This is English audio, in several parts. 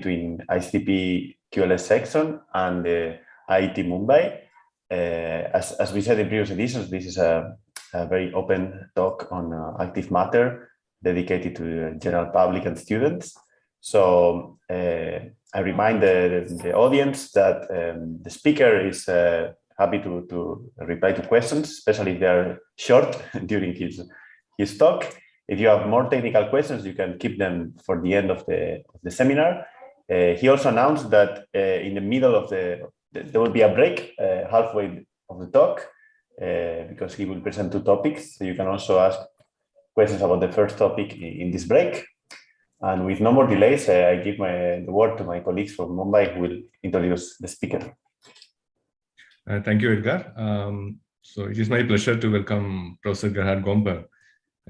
between ICTP QLS section and the IIT Mumbai. As we said in previous editions, this is a very open talk on active matter dedicated to the general public and students. So I remind the audience that the speaker is happy to reply to questions, especially if they are short during his talk. If you have more technical questions, you can keep them for the end of the seminar. He also announced that in the middle of there will be a break halfway of the talk because he will present two topics. So you can also ask questions about the first topic in this break. And with no more delays, I give the word to my colleagues from Mumbai who will introduce the speaker. Thank you, Edgar. So it is my pleasure to welcome Professor Gerhard Gompper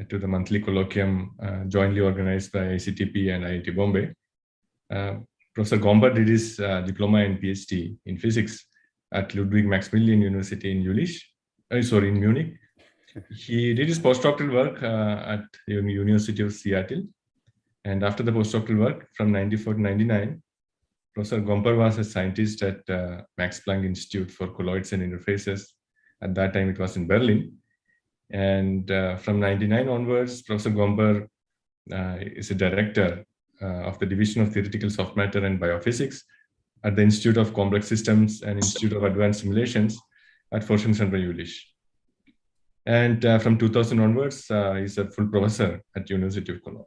to the monthly colloquium jointly organized by ICTP and IIT Bombay. Professor Gompper did his diploma and PhD in physics at Ludwig Maximilian University in Jülich, in Munich. He did his postdoctoral work at the University of Seattle. And after the postdoctoral work from 94 to 99, Professor Gompper was a scientist at Max Planck Institute for Colloids and Interfaces. At that time, it was in Berlin. And from 99 onwards, Professor Gompper is a director of the Division of Theoretical Soft Matter and Biophysics at the Institute of Complex Systems and Institute of Advanced Simulations at Forschungszentrum Jülich. And from 2000 onwards, he's a full professor at University of Cologne.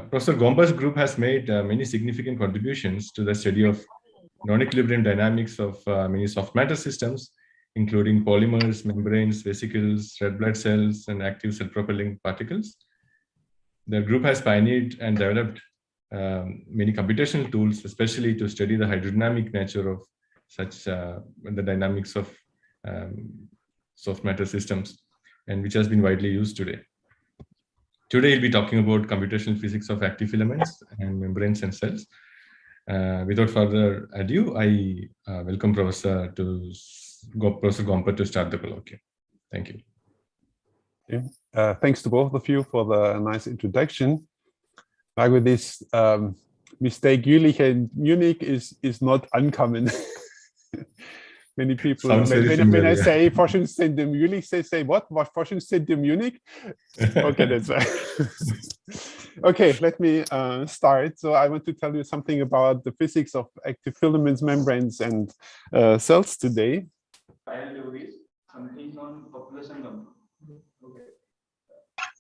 Professor Gomper's group has made many significant contributions to the study of non-equilibrium dynamics of many soft matter systems, including polymers, membranes, vesicles, red blood cells, and active self-propelling particles. The group has pioneered and developed many computational tools, especially to study the hydrodynamic nature of such the dynamics of soft matter systems, and which has been widely used today. Today, we'll be talking about computational physics of active filaments and membranes and cells. Without further ado, I welcome Professor Gompper to start the colloquium. Thank you. Yeah. Thanks to both of you for the nice introduction. Like with this mistake, Jülich and Munich is not uncommon. Many people, when I say Forschungszentrum Jülich, they say, what Forschungszentrum Munich? Okay, that's right. Okay, let me start. So I want to tell you something about the physics of active filaments, membranes, and cells today. I'll do this, something on population number. Okay.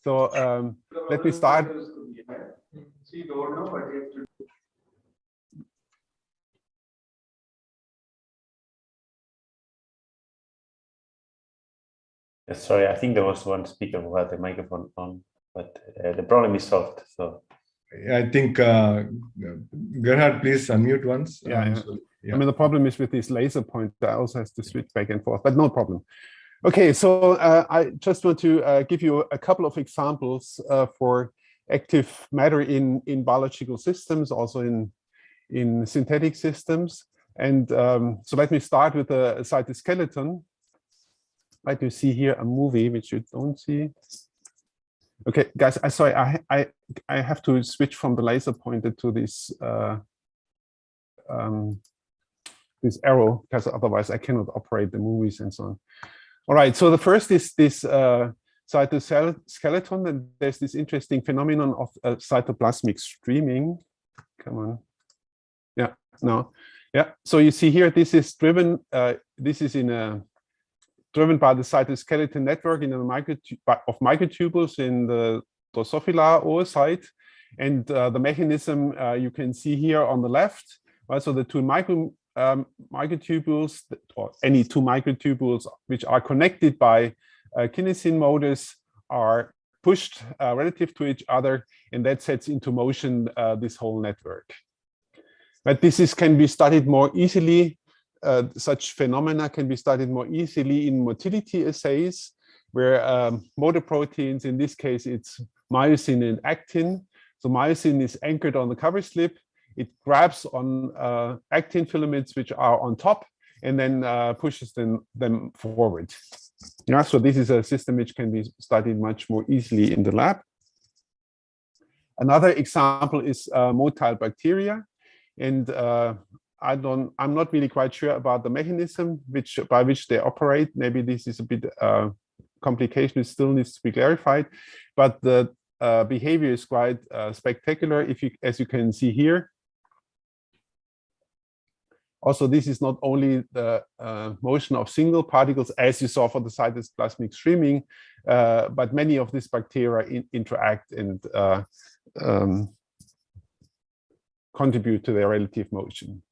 So let me start. See, don't know what you have to do. Sorry, I think there was one speaker who had the microphone on, but the problem is solved. So I think Gerhard, please unmute once. Yeah, so, yeah. I mean, the problem is with this laser pointer, I also has to switch back and forth, but no problem. Okay, so I just want to give you a couple of examples for active matter in biological systems, also in synthetic systems. And so let me start with a cytoskeleton. Like you see here a movie which you don't see. Okay, guys, sorry, I have to switch from the laser pointer to this this arrow, because otherwise I cannot operate the movies and so on. All right, so the first is this cytoskeleton, and there's this interesting phenomenon of cytoplasmic streaming. Come on. Yeah, no. Yeah, so you see here, this is driven, this is driven by the cytoskeleton network in of microtubules in the Drosophila oocyte. And the mechanism you can see here on the left. Right? So the two microtubules, or any two microtubules which are connected by kinesin motors, are pushed relative to each other, and that sets into motion this whole network. But this can be studied more easily. Such phenomena can be studied more easily in motility assays, where motor proteins, in this case, it's myosin and actin. So myosin is anchored on the cover slip. It grabs on actin filaments, which are on top, and then pushes them forward. Yeah, so this is a system which can be studied much more easily in the lab. Another example is motile bacteria, and I'm not really quite sure about the mechanism by which they operate. Maybe this is a bit complication, it still needs to be clarified, but the behavior is quite spectacular, as you can see here. Also, this is not only the motion of single particles, as you saw for the cytoplasmic streaming, but many of these bacteria interact and contribute to their relative motion.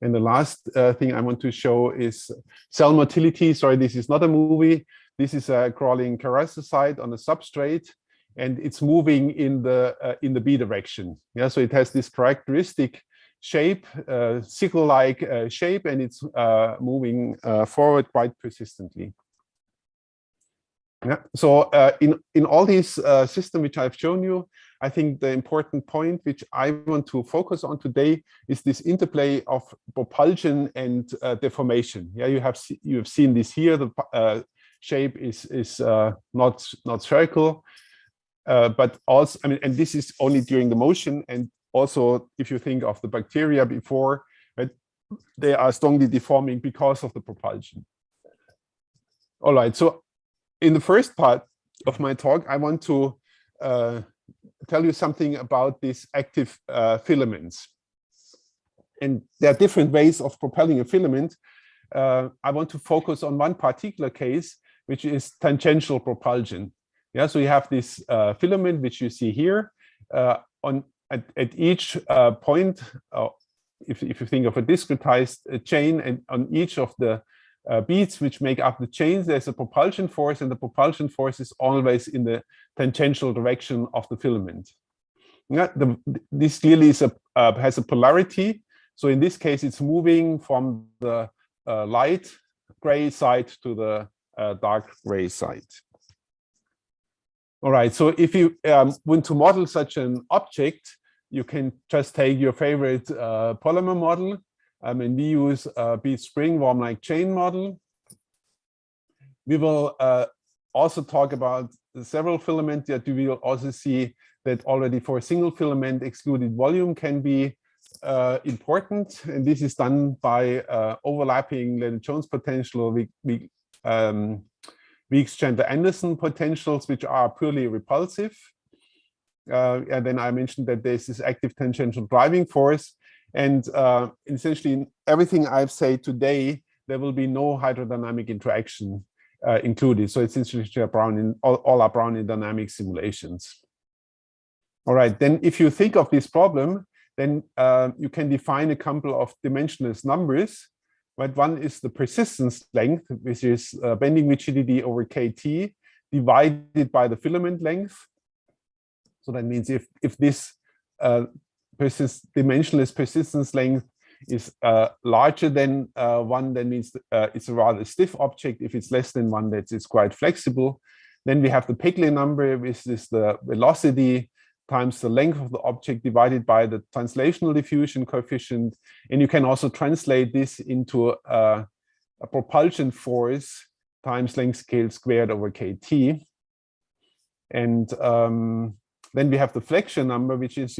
And the last thing I want to show is cell motility. Sorry, this is not a movie. This is a crawling keratinocyte on a substrate, and it's moving in the B direction. Yeah, so it has this characteristic shape, sickle-like shape, and it's moving forward quite persistently. Yeah. So in all these systems which I've shown you, I think the important point which I want to focus on today is this interplay of propulsion and deformation. Yeah, you have seen this here. The shape is not spherical, but also, I mean, and this is only during the motion. And also, if you think of the bacteria before, right, they are strongly deforming because of the propulsion. All right, so in the first part of my talk, I want to tell you something about these active filaments. And there are different ways of propelling a filament. I want to focus on one particular case, which is tangential propulsion. Yeah, so you have this filament, which you see here. At each point, if you think of a discretized chain, and on each of the beads which make up the chains, there's a propulsion force, and the propulsion force is always in the tangential direction of the filament. Yeah, this clearly is has a polarity. So in this case, it's moving from the light gray side to the dark gray side. All right, so if you want to model such an object, you can just take your favorite polymer model. And we use a bead spring worm-like chain model. We will also talk about several filaments that you will also see that already for a single filament excluded volume can be important. And this is done by overlapping Lennard-Jones potential, Weeks-Chandler-Anderson potentials, which are purely repulsive. And then I mentioned that there's this active tangential driving force. And essentially, in everything I've said today, there will be no hydrodynamic interaction included. So it's essentially all are Brownian dynamic simulations. All right, then if you think of this problem, then you can define a couple of dimensionless numbers. Right? One is the persistence length, which is bending rigidity over kT divided by the filament length. So that means if this dimensionless persistence length is larger than 1, that means it's a rather stiff object. If it's less than 1, that it's quite flexible. Then we have the Peclet number, which is the velocity times the length of the object divided by the translational diffusion coefficient. And you can also translate this into a propulsion force times length scale squared over kT. And then we have the Flexion number, which is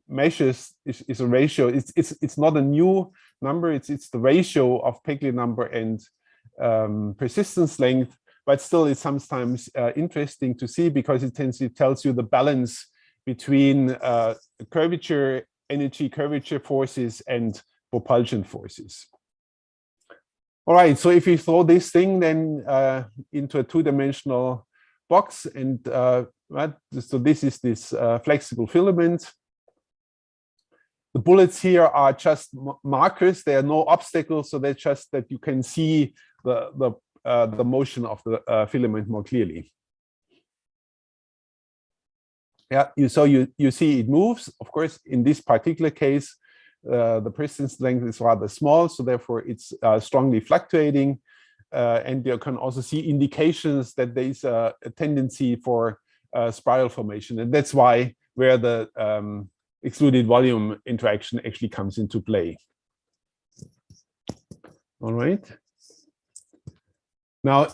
measures is a ratio. It's not a new number. It's the ratio of Peclet number and persistence length. But still, it's sometimes interesting to see because it tells you the balance between curvature, energy curvature forces and propulsion forces. All right, so if you throw this thing then into a two-dimensional box, and so this is this flexible filament. The bullets here are just markers. There are no obstacles, so they're just that you can see the motion of the filament more clearly. Yeah, you see it moves. Of course, in this particular case, the persistence length is rather small, so therefore it's strongly fluctuating. And you can also see indications that there is a tendency for spiral formation, and that's where the excluded volume interaction actually comes into play. All right. Now,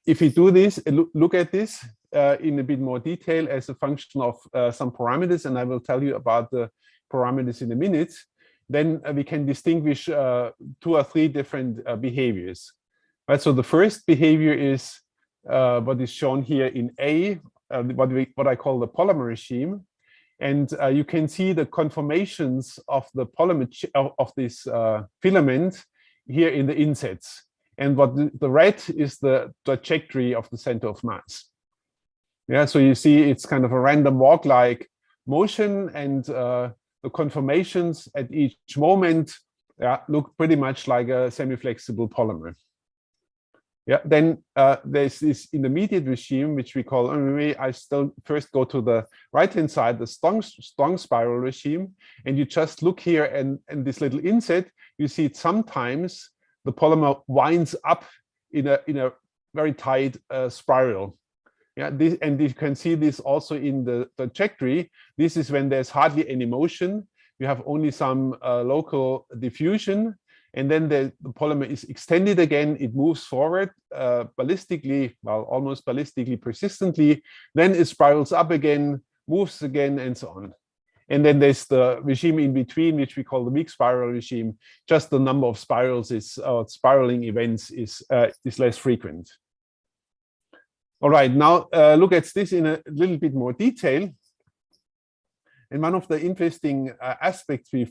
if you do this, look at this. in a bit more detail as a function of some parameters, and I will tell you about the parameters in a minute. Then we can distinguish 2 or 3 different behaviors. Right, so the first behavior is what is shown here in A, what I call the polymer regime. And you can see the conformations of the polymer of this filament here in the insets. And what the red is the trajectory of the center of mass. Yeah, so you see it's kind of a random walk-like motion, and the conformations at each moment look pretty much like a semi-flexible polymer. Yeah, then there's this intermediate regime, which we call, I still first go to the right-hand side, the strong spiral regime, and you just look here and this little inset, you see it sometimes the polymer winds up in a very tight spiral. Yeah, and you can see this also in the trajectory. This is when there's hardly any motion. You have only some local diffusion. And then the polymer is extended again, it moves forward ballistically, well, almost ballistically persistently, then it spirals up again, moves again, and so on. And then there's the regime in between, which we call the weak spiral regime. Just the number of spirals is spiraling events is less frequent. All right, now look at this in a little bit more detail. And one of the interesting aspects we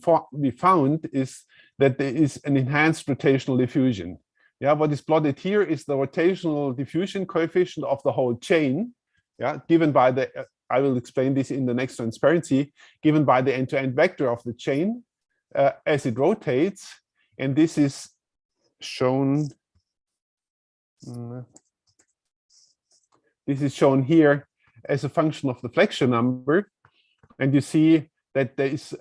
found is that there is an enhanced rotational diffusion. Yeah, what is plotted here is the rotational diffusion coefficient of the whole chain. Yeah, given by the, I will explain this in the next transparency, given by the end-to-end vector of the chain as it rotates. And this is shown. This is shown here as a function of the flexure number. And you see that there is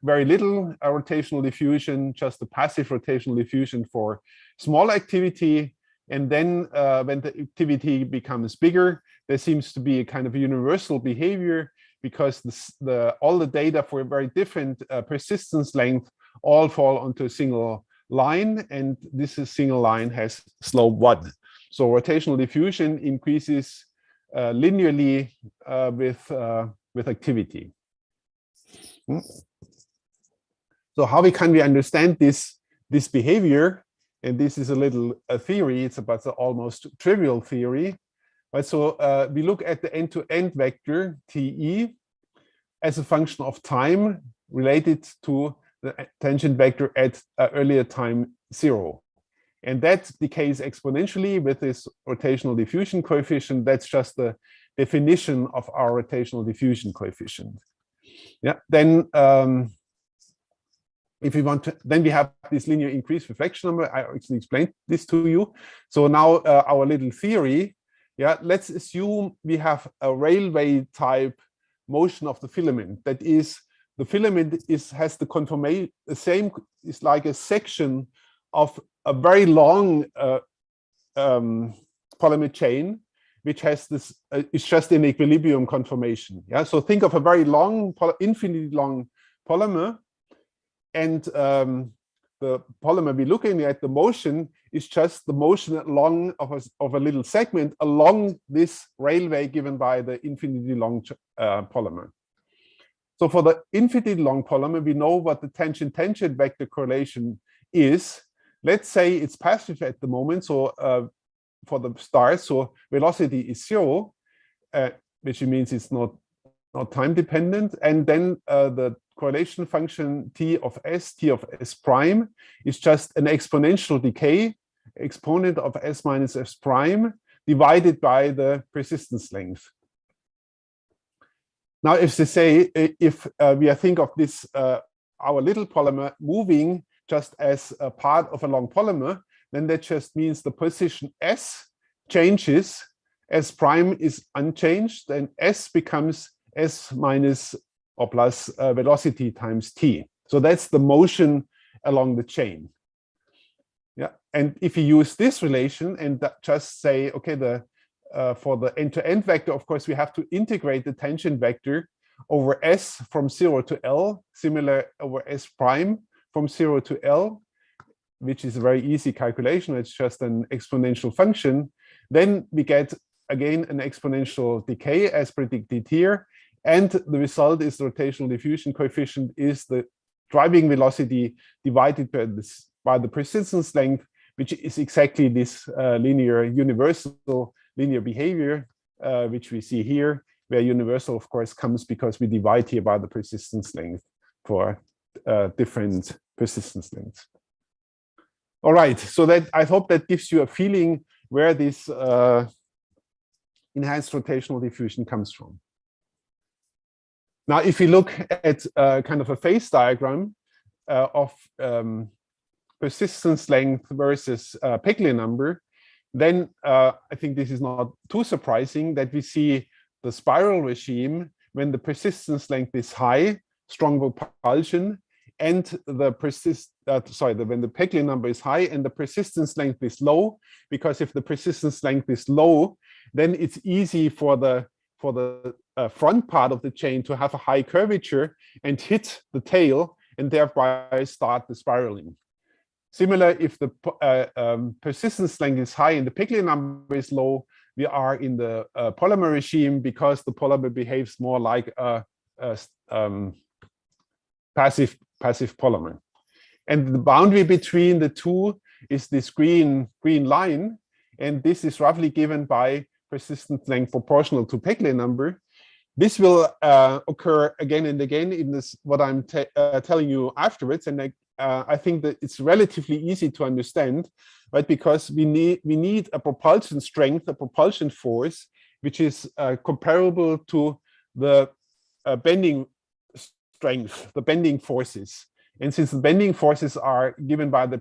very little rotational diffusion, just a passive rotational diffusion for small activity. And then when the activity becomes bigger, there seems to be a kind of universal behavior, because all the data for a very different persistence length all fall onto a single line. And this single line has slope 1. So rotational diffusion increases linearly with activity. So how can we understand this behavior? And this is a little theory. It's about the almost trivial theory. Right? So we look at the end-to-end vector TE as a function of time related to the tangent vector at earlier time 0. And that decays exponentially with this rotational diffusion coefficient. That's just the definition of our rotational diffusion coefficient. Yeah, then if we want to, then we have this linear increase reflection number. I actually explained this to you. So now our little theory, yeah, let's assume we have a railway type motion of the filament. That is, the filament has the conformation, the same, is like a section of a very long polymer chain, which has this, it's just an equilibrium conformation. Yeah, so think of a very long, infinitely long polymer, and the polymer we're looking at, the motion is just the motion along of a little segment along this railway given by the infinitely long polymer. So for the infinitely long polymer, we know what the tangent-tangent vector correlation is. Let's say it's passive at the moment, so for the start, so velocity is 0, which means it's not time dependent. And then the correlation function T of S prime is just an exponential decay, exponent of S minus S prime divided by the persistence length. Now, if they say, if we think of this, our little polymer moving just as a part of a long polymer, then that just means the position S changes, S prime is unchanged, and S becomes S minus or plus velocity times T. So that's the motion along the chain. Yeah, and if you use this relation and just say, okay, for the end-to-end vector, of course, we have to integrate the tangent vector over S from 0 to L, similar over S prime from 0 to L, which is a very easy calculation. It's just an exponential function. Then we get again an exponential decay as predicted here. And the result is the rotational diffusion coefficient is the driving velocity divided by the persistence length, which is exactly this linear universal linear behavior, which we see here, where universal, of course, comes because we divide here by the persistence length for different persistence lengths. All right, so that I hope that gives you a feeling where this enhanced rotational diffusion comes from. Now, if you look at kind of a phase diagram of persistence length versus Peclet number, then I think this is not too surprising that we see the spiral regime when the persistence length is high, strong propulsion, and the when the Peclet number is high and the persistence length is low, because if the persistence length is low, then it's easy for the front part of the chain to have a high curvature and hit the tail and thereby start the spiraling. Similar, if the persistence length is high and the Peclet number is low, we are in the polymer regime because the polymer behaves more like a passive polymer. And the boundary between the two is this green line, and this is roughly given by persistence length proportional to Peclet number. This will occur again and again in this what I'm telling you afterwards, and I think that it's relatively easy to understand, right? Because we need a propulsion strength, a propulsion force, which is comparable to the bending strength, the bending forces. And since the bending forces are given by the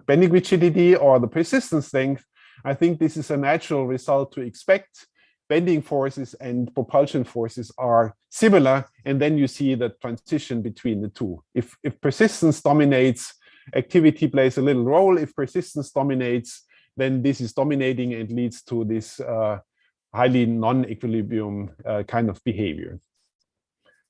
bending rigidity or the persistence length, I think this is a natural result to expect. Bending forces and propulsion forces are similar, and then you see the transition between the two. If persistence dominates, activity plays a little role. If persistence dominates, then this is dominating and leads to this highly non-equilibrium kind of behavior.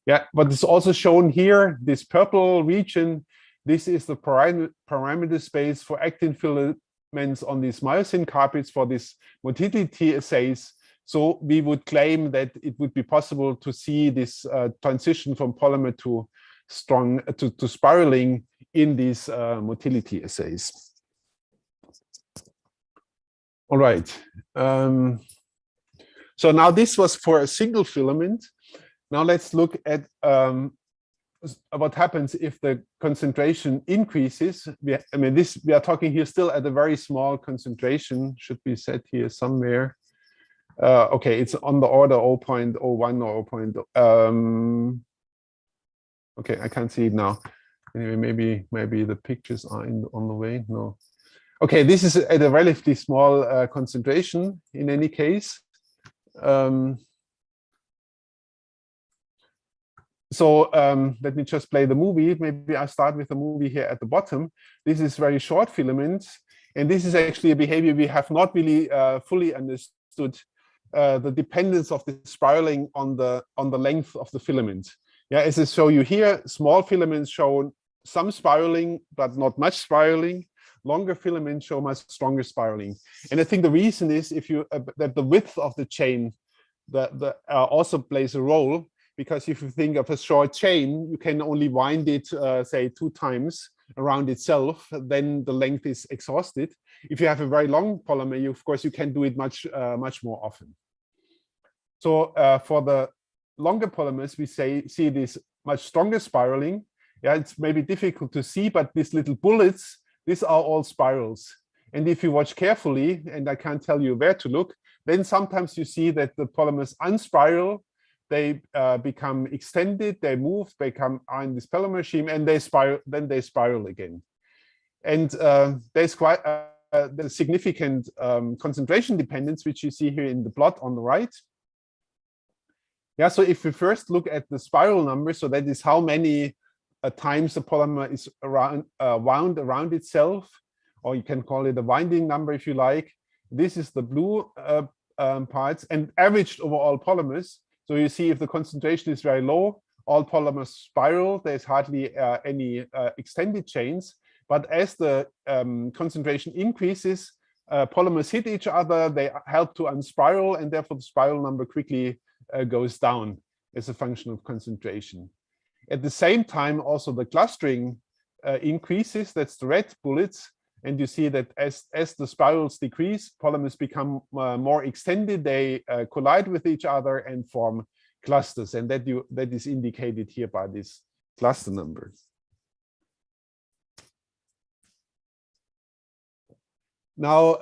Yeah, but it's also shown here, this purple region, this is the parameter space for actin filaments on these myosin carpets for this motility assays. So we would claim that it would be possible to see this transition from polymer to spiraling in these motility assays. All right. So now this was for a single filament. Now let's look at what happens if the concentration increases. We are talking here still at a very small concentration, should be set here somewhere. Okay, it's on the order 0.01 or 0. Okay, I can't see it now. Anyway, maybe the pictures are on the way. No. Okay, this is at a relatively small concentration in any case. So let me just play the movie. Maybe I'll start with the movie here at the bottom. This is very short filaments, and this is actually a behavior we have not really fully understood. The dependence of the spiraling on the length of the filament. Yeah, as I show you here, small filaments show some spiraling, but not much spiraling. Longer filaments show much stronger spiraling. And I think the reason is that the width of the chain also plays a role, because if you think of a short chain, you can only wind it, say, 2 times around itself, then the length is exhausted. If you have a very long polymer, of course, you can do it much more often. So for the longer polymers, we see this much stronger spiraling. Yeah, it's maybe difficult to see, but these little bullets, these are all spirals. And if you watch carefully, and I can't tell you where to look, then sometimes you see that the polymers unspiral, they become extended, they move, are in this polymer regime, and they spiral again. And there's quite the significant concentration dependence, which you see here in the plot on the right. Yeah, so if we first look at the spiral number, so that is how many times the polymer is wound around itself, or you can call it a winding number if you like. This is the blue parts, and averaged over all polymers. So you see if the concentration is very low, all polymers spiral. There's hardly any extended chains. But as the concentration increases, polymers hit each other, they help to unspiral, and therefore the spiral number quickly goes down as a function of concentration. At the same time, also the clustering increases, that's the red bullets, and you see that as the spirals decrease, polymers become more extended, they collide with each other and form clusters, and that is indicated here by this cluster number. Now,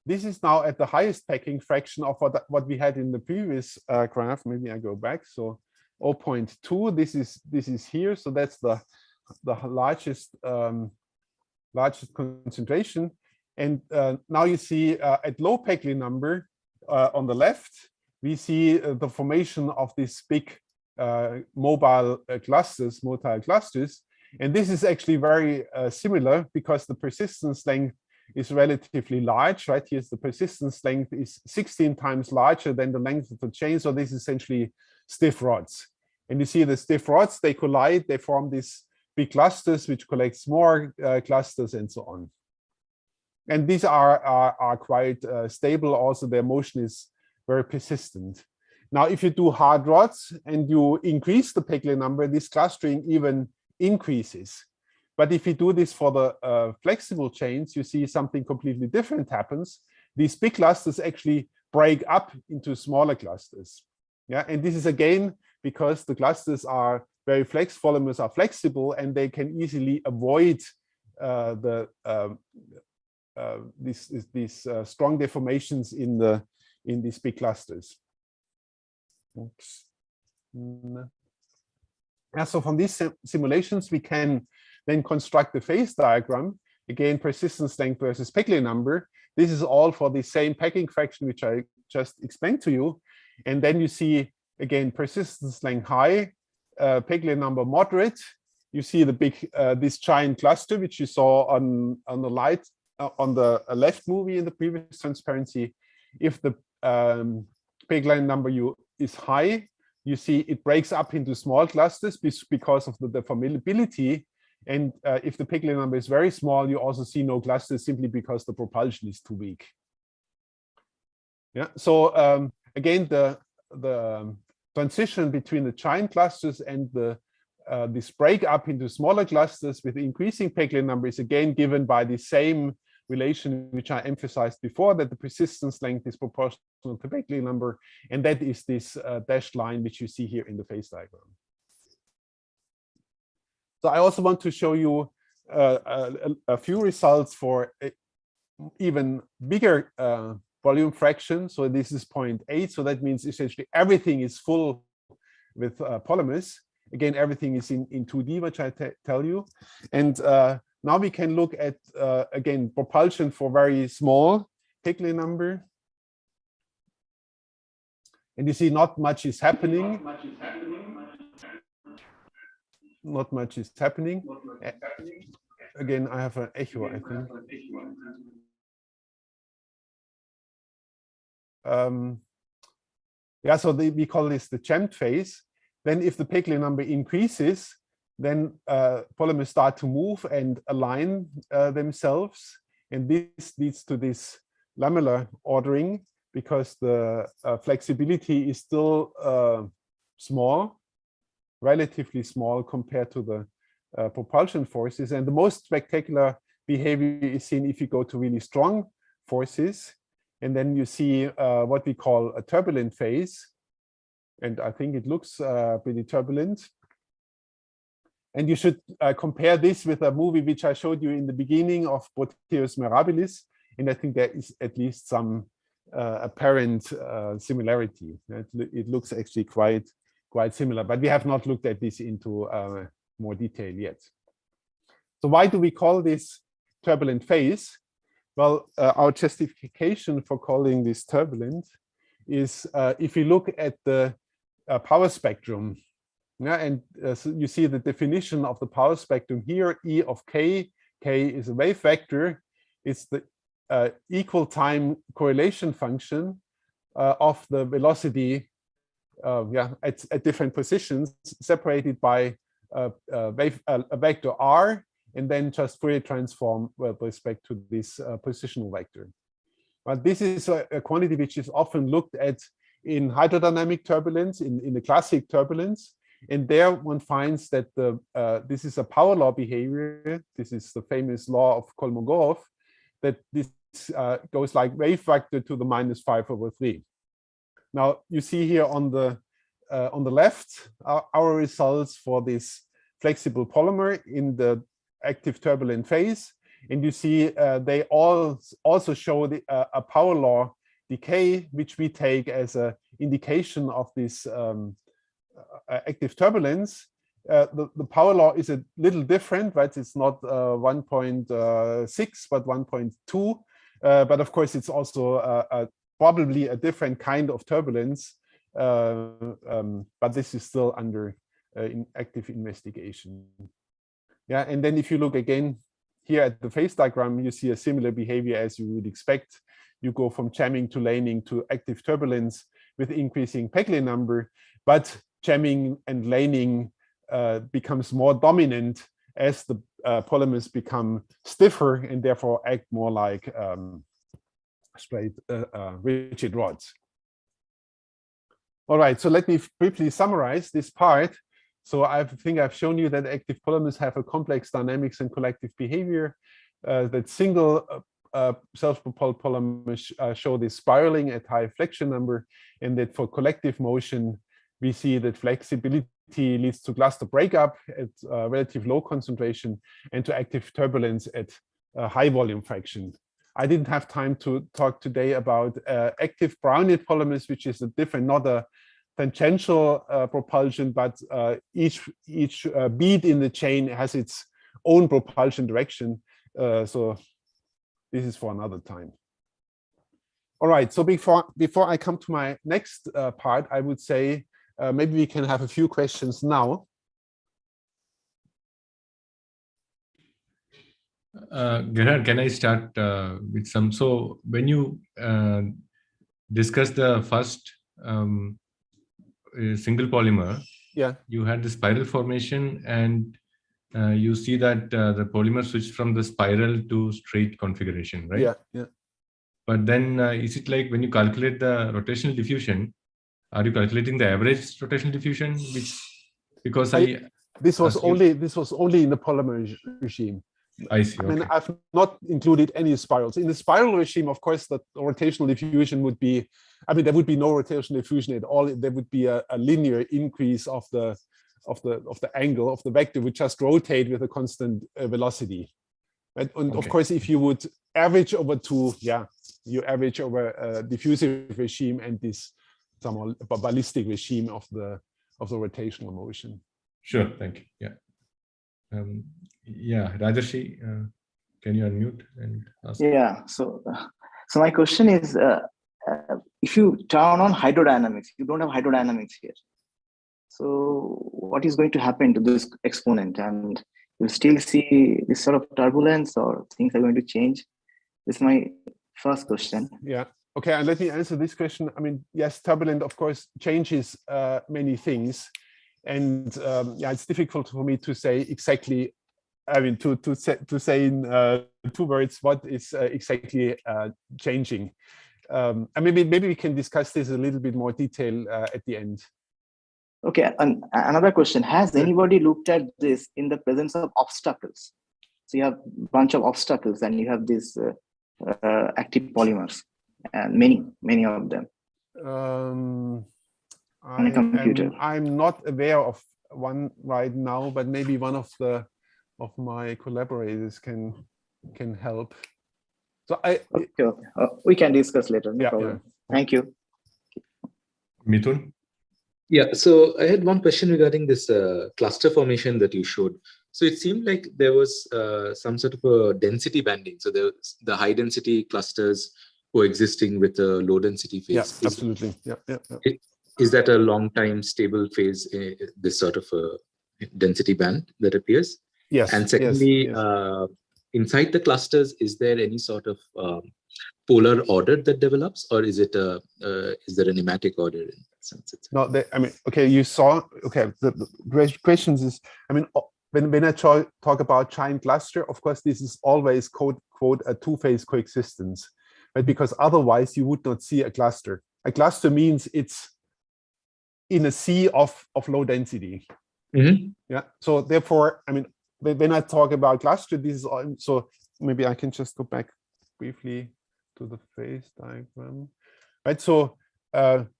this is now at the highest packing fraction of what we had in the previous graph. Maybe I go back. So 0.2. This is here. So that's the largest concentration. And now you see at low Peckley number on the left, we see the formation of these big motile clusters. And this is actually very similar because the persistence length is relatively large, right? Here's the persistence length is 16 times larger than the length of the chain. So this is essentially stiff rods. And you see the stiff rods, they collide, they form these big clusters, which collects more clusters and so on. And these are quite stable. Also, their motion is very persistent. Now, if you do hard rods and you increase the Peckley number, this clustering even increases. But if you do this for the flexible chains, you see something completely different happens. These big clusters actually break up into smaller clusters. Yeah, and this is again because the clusters are very polymers are flexible and they can easily avoid these strong deformations in these big clusters. Oops. So from these simulations, we can then construct the phase diagram. Again, persistence length versus Peckley number. This is all for the same packing fraction, which I just explained to you. And then you see, again, persistence length high, Peckley number moderate. You see the big, this giant cluster, which you saw on the light, on the left movie in the previous transparency. If the Peckley number is high, you see it breaks up into small clusters because of the deformability. And if the Peckley number is very small, you also see no clusters simply because the propulsion is too weak. Yeah. So again, the transition between the giant clusters and this break up into smaller clusters with increasing Peckley number is again given by the same relation which I emphasized before, that the persistence length is proportional to Peckley number, and that is this dashed line which you see here in the phase diagram. So I also want to show you a few results for even bigger volume fraction. So this is 0.8. So that means essentially everything is full with polymers. Again, everything is in 2D, which I tell you. And now we can look at, again, propulsion for very small Peckley number. And you see not much is happening. Not much is happening. Again, I have an echo, I think. Yeah, so we call this the jammed phase. Then if the Peckley number increases, then polymers start to move and align themselves. And this leads to this lamellar ordering because the flexibility is still small, relatively small compared to the propulsion forces. And the most spectacular behavior is seen if you go to really strong forces. And then you see what we call a turbulent phase. And I think it looks pretty turbulent. And you should compare this with a movie which I showed you in the beginning of Proteus mirabilis. And I think there is at least some apparent similarity. It looks actually quite similar, but we have not looked at this into more detail yet. So why do we call this turbulent phase? Well, our justification for calling this turbulent is if you look at the power spectrum, yeah, and so you see the definition of the power spectrum here, E of k. K is a wave vector. It's the equal time correlation function of the velocity at different positions, separated by a vector r and then just Fourier transform with respect to this positional vector. But this is a quantity which is often looked at in hydrodynamic turbulence, in the classic turbulence. And there one finds that this is a power law behavior. This is the famous law of Kolmogorov, that this goes like wave factor to the -5/3. Now you see here on the left our results for this flexible polymer in the active turbulent phase, and you see they all also show a power law decay, which we take as an indication of this active turbulence. The power law is a little different, right? It's not 1.6 but 1.2, but of course it's also probably a different kind of turbulence, but this is still under active investigation. Yeah, and then if you look again here at the phase diagram, you see a similar behavior as you would expect. You go from jamming to laning to active turbulence with increasing Peclet number, but jamming and laning becomes more dominant as the polymers become stiffer and therefore act more like straight rigid rods. All right, so let me briefly summarize this part. So I think I've shown you that active polymers have a complex dynamics and collective behavior, that single self-propelled polymers show this spiraling at high flexion number, and that for collective motion, we see that flexibility leads to cluster breakup at relative low concentration and to active turbulence at high volume fraction. I didn't have time to talk today about active Brownite polymers, which is a different, not a tangential propulsion, but each bead in the chain has its own propulsion direction. So this is for another time. All right, so before I come to my next part, I would say maybe we can have a few questions now. Gerhard, can I start with some? So when you discuss the first single polymer, yeah, you had the spiral formation, and you see that the polymer switched from the spiral to straight configuration, right? Yeah, yeah. But then is it like when you calculate the rotational diffusion, are you calculating the average rotational diffusion? Which, because this was only in the polymer regime. I see. I mean, Okay. I've not included any spirals. In the spiral regime, of course, the rotational diffusion would be, I mean, there would be no rotational diffusion at all. There would be a linear increase of the angle of the vector, which just rotate with a constant velocity. Right? And okay. Of course, if you would average over two, yeah, you average over a diffusive regime and this somehow ballistic regime of the rotational motion. Sure, thank you. Yeah. Yeah, Rajarshi, can you unmute and ask? Yeah, so my question is, if you turn on hydrodynamics, you don't have hydrodynamics here. So what is going to happen to this exponent? And you'll still see this sort of turbulence, or things are going to change? This is my first question. Yeah. Okay, and let me answer this question. I mean, yes, turbulent, of course, changes many things. And yeah, it's difficult for me to say exactly, I mean, to say in 2 words what is exactly changing. And maybe we can discuss this a little bit more detail at the end. Okay, and another question: has anybody looked at this in the presence of obstacles? So you have a bunch of obstacles, and you have these active polymers, and many of them on a computer. I'm not aware of one right now, but maybe one of my collaborators can help. So okay. We can discuss later. No problem. Yeah. Thank you. Mithun? Yeah, so I had one question regarding this cluster formation that you showed. So it seemed like there was some sort of a density banding. So there was the high density clusters coexisting with the low density phase. Yeah, absolutely. Yeah. Is that a long time stable phase, this sort of a density band that appears? Yes. And secondly, yes. Inside the clusters, is there any sort of polar order that develops, or is it is there a nematic order in that sense? No, I mean, okay, you saw, okay, the questions is, I mean, when I talk about giant cluster, of course, this is always quote a two-phase coexistence, right? Because otherwise you would not see a cluster. A cluster means it's in a sea of low density. Mm-hmm. Yeah. So therefore, I mean, when I talk about cluster, this is all, so maybe I can just go back briefly to the phase diagram, right? So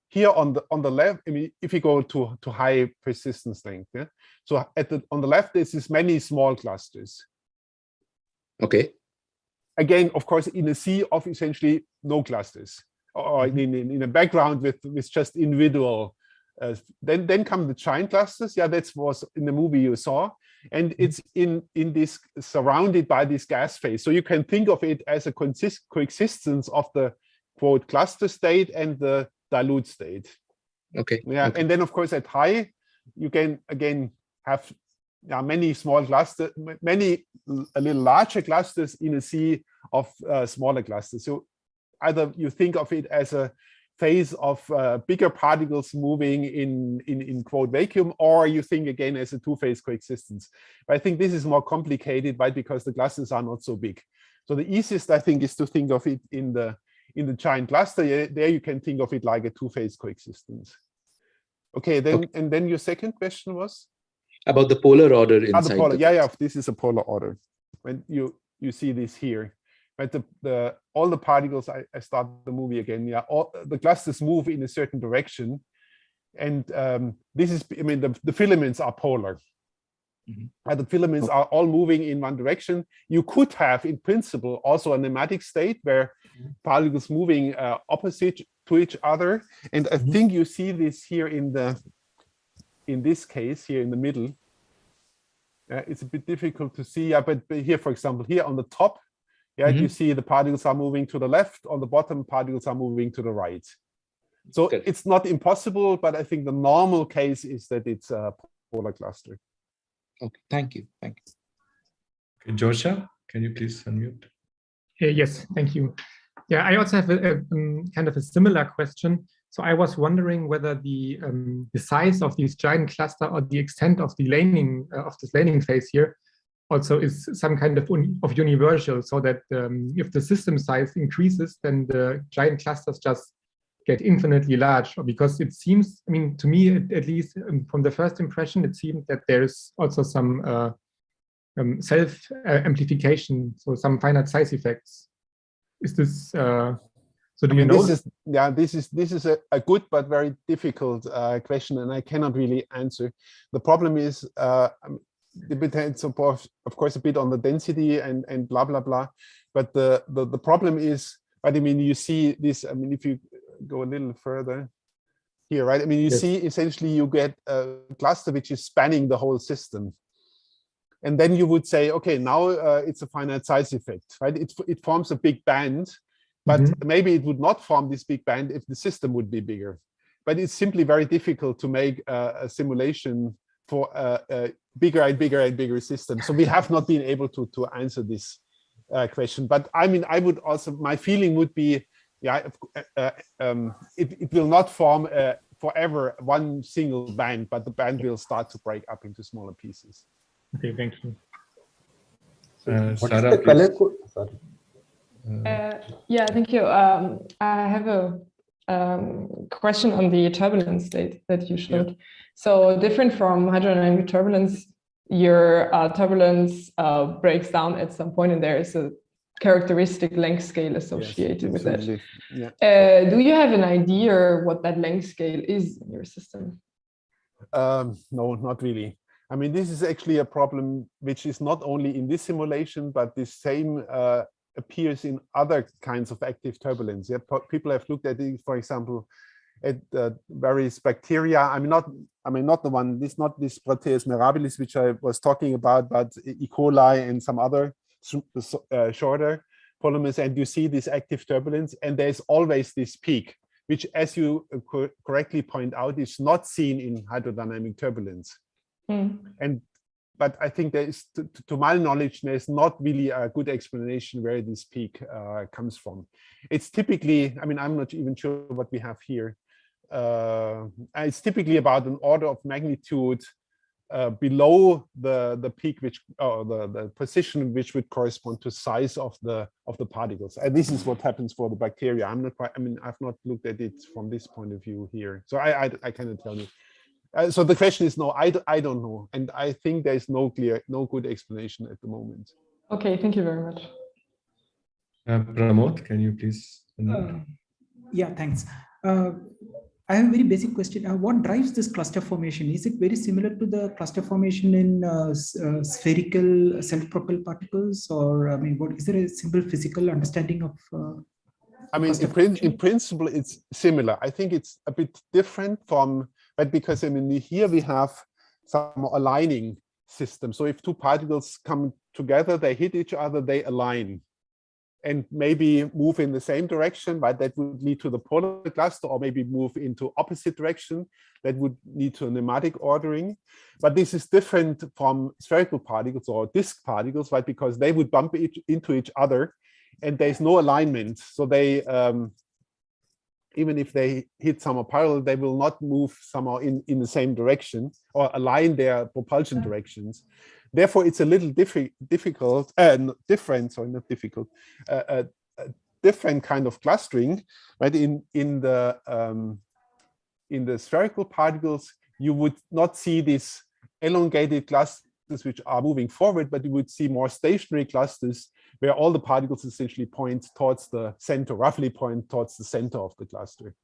here on the left, I mean, if you go to high persistence length, yeah. So on the left, there's this many small clusters. Okay. Again, of course, in a sea of essentially no clusters, or in a background with just individual. Then come the giant clusters. Yeah, that was in the movie you saw, and it's in this surrounded by this gas phase. So you can think of it as a coexistence of the quote cluster state and the dilute state. Okay. Yeah, okay. and then of course at high, you can again have many small clusters, many a little larger clusters in a sea of smaller clusters. So either you think of it as a phase of bigger particles moving in quote vacuum, or you think again as a two-phase coexistence. But I think this is more complicated, right? Because the clusters are not so big. So the easiest, I think, is to think of it in the giant cluster. There you can think of it like a two-phase coexistence. Okay, then okay. And then your second question was about the polar order inside. The polar, yeah, this is a polar order. When you see this here. Right, all the particles, I start the movie again. Yeah, all the clusters move in a certain direction, and this is, I mean, the filaments are polar. The filaments are all moving in one direction. You could have, in principle, also a nematic state where particles moving opposite to each other. And I think you see this here in this case here in the middle. It's a bit difficult to see, but here, for example, here on the top. Yeah, you see the particles are moving to the left, on the bottom particles are moving to the right. So it's not impossible, but I think the normal case is that it's a polar cluster. Okay, thank you. Thank you. Okay, Joshua, can you please unmute? Yes, thank you. Yeah, I also have a kind of a similar question. So I was wondering whether the size of these giant cluster or the extent of the laning of this laning phase here also is some kind of universal, so that if the system size increases, then the giant clusters just get infinitely large. Because it seems, I mean, to me, at least from the first impression, it seemed that there's also some self-amplification, so some finite size effects. Is this, so do you know? This is a good but very difficult question, and I cannot really answer. The problem is, it depends, of course, a bit on the density and blah blah blah. But the problem is, right? I mean, you see this. I mean, if you go a little further here, right? I mean, you see essentially you get a cluster which is spanning the whole system, and then you would say, okay, now it's a finite size effect, right? It forms a big band, but maybe it would not form this big band if the system would be bigger. But it's simply very difficult to make a simulation for a bigger and bigger and bigger system. So we have not been able to answer this question. But I mean, I would also, my feeling would be, yeah, it will not form forever one single band, but the band will start to break up into smaller pieces. Okay, thank you. Sarah, please. Yeah, thank you. I have a question on the turbulence state that you showed. Yeah. So different from hydrodynamic turbulence, your turbulence breaks down at some point, and there is a characteristic length scale associated with that. Yeah. Do you have an idea what that length scale is in your system? No, not really. I mean, this is actually a problem which is not only in this simulation, but the same appears in other kinds of active turbulence. Yeah, people have looked at it, for example, at various bacteria. I mean, not the one. Not this Proteus mirabilis, which I was talking about, but E. coli and some other shorter polymers. And you see this active turbulence, and there's always this peak, which, as you correctly point out, is not seen in hydrodynamic turbulence. But I think there is, to my knowledge, there's not really a good explanation where this peak comes from. It's typically, I mean, I'm not even sure what we have here. It's typically about an order of magnitude below the peak, which or the position which would correspond to size of the particles. And this is what happens for the bacteria. I'm not quite, I mean, I've not looked at it from this point of view here, so I cannot tell you. So the question is no, I don't know, and I think there is no good explanation at the moment. Okay, thank you very much. Pramod, can you please? Yeah, thanks. I have a very basic question. What drives this cluster formation? Is it very similar to the cluster formation in spherical self-propelled particles, or I mean, is there a simple physical understanding of? I mean, in principle, it's similar. I think it's a bit different from, but because I mean, here we have some aligning system. So if two particles come together, they hit each other, they align and maybe move in the same direction, right? That would lead to the polar cluster, or maybe move into opposite direction. That would lead to a nematic ordering. But this is different from spherical particles or disk particles, right? Because they would bump into each other and there's no alignment. So they, even if they hit somehow parallel, they will not move somehow in the same direction or align their propulsion directions. Therefore, it's a little different kind of clustering, right? In the spherical particles, you would not see these elongated clusters which are moving forward, but you would see more stationary clusters where all the particles essentially point towards the center, roughly point towards the center of the cluster.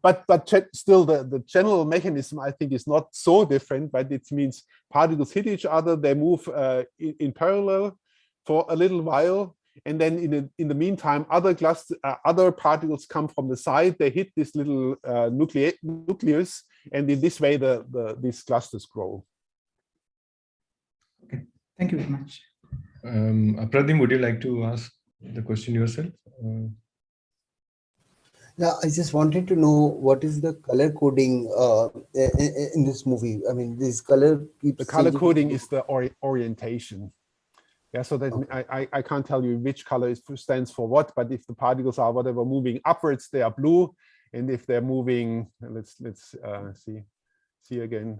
But still, the general mechanism, I think, is not so different, but it means particles hit each other, they move in parallel for a little while, and then in the meantime, other particles come from the side, they hit this little nucleus, and in this way, these clusters grow. Okay, thank you very much. Pradim, would you like to ask the question yourself? Yeah, I just wanted to know what is the color coding in this movie. I mean, this color keeps the color coding is the orientation. Yeah, so that okay. I can't tell you which color stands for what, but if the particles are whatever moving upwards, they are blue, and if they're moving, let's see again.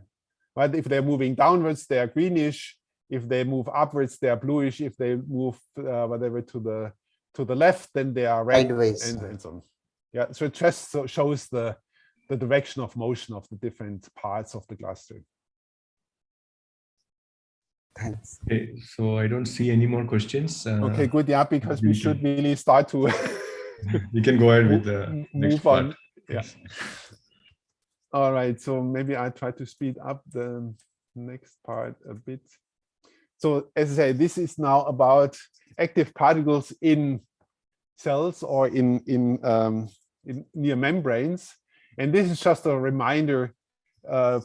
But if they're moving downwards, they are greenish. If they move upwards, they are bluish. If they move whatever to the left, then they are red and so on. Yeah, so it just shows the direction of motion of the different parts of the cluster. Thanks. Okay, so I don't see any more questions. Okay, good. Yeah, because we should really start to. You can go ahead with the next part. On. Yeah. All right. So maybe I try to speed up the next part a bit. So as I say, this is now about active particles in cells or in near membranes, and this is just a reminder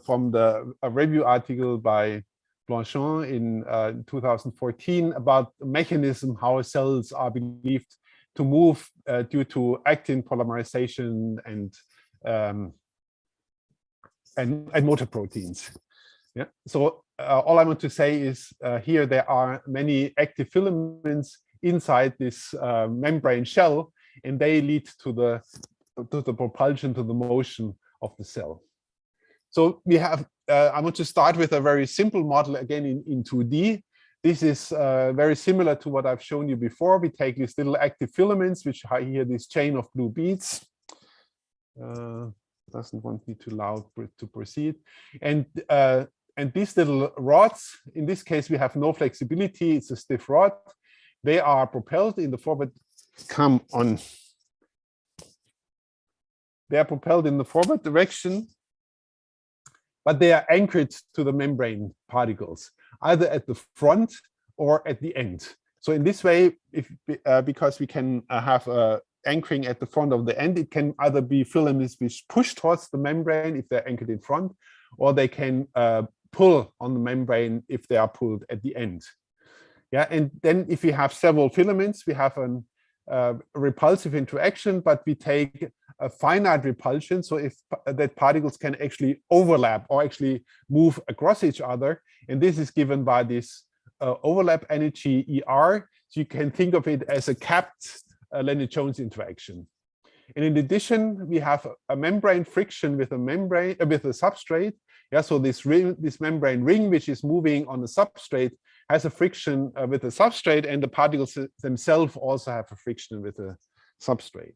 from a review article by Blanchon in 2014 about the mechanism how cells are believed to move due to actin polymerization and motor proteins. Yeah. So all I want to say is here there are many active filaments inside this membrane shell, and they lead to the propulsion, to the motion of the cell. So we have, I want to start with a very simple model again in 2D. This is very similar to what I've shown you before. We take these little active filaments, which are here this chain of blue beads. Doesn't want me too loud to proceed. And these little rods, in this case, we have no flexibility. It's a stiff rod. They are propelled in the forward. Come on. They are propelled in the forward direction, but they are anchored to the membrane particles, either at the front or at the end. So in this way, because we can have anchoring at the front of the end, it can either be filaments which push towards the membrane if they're anchored in front, or they can pull on the membrane if they are pulled at the end. Yeah, and then if we have several filaments, we have a repulsive interaction, but we take a finite repulsion. So if that particles can actually overlap or actually move across each other, and this is given by this overlap energy ER. So you can think of it as a capped Lennard-Jones interaction. And in addition, we have a membrane friction with a membrane with a substrate, Yeah, so this ring, this membrane ring, which is moving on the substrate, has a friction with the substrate, and the particles themselves also have a friction with the substrate.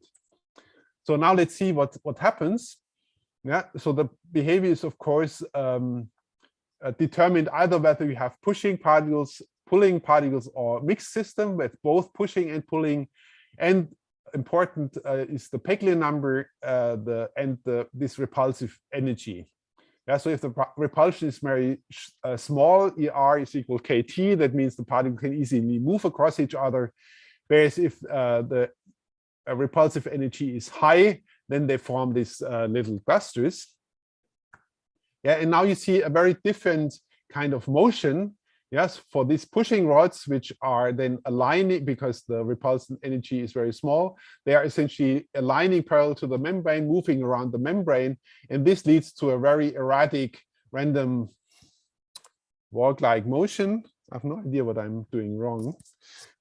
So now let's see what happens. Yeah, so the behavior is, of course, determined either whether you have pushing particles, pulling particles, or mixed system with both pushing and pulling. And important is the Peclet number this repulsive energy. Yeah, so if the repulsion is very small, ER is equal KT, that means the particles can easily move across each other. Whereas if the repulsive energy is high, then they form these little clusters. Yeah, and now you see a very different kind of motion. Yes, for these pushing rods, which are then aligning because the repulsion energy is very small, they are essentially aligning parallel to the membrane, moving around the membrane, and this leads to a very erratic, random walk-like motion. I have no idea what I'm doing wrong.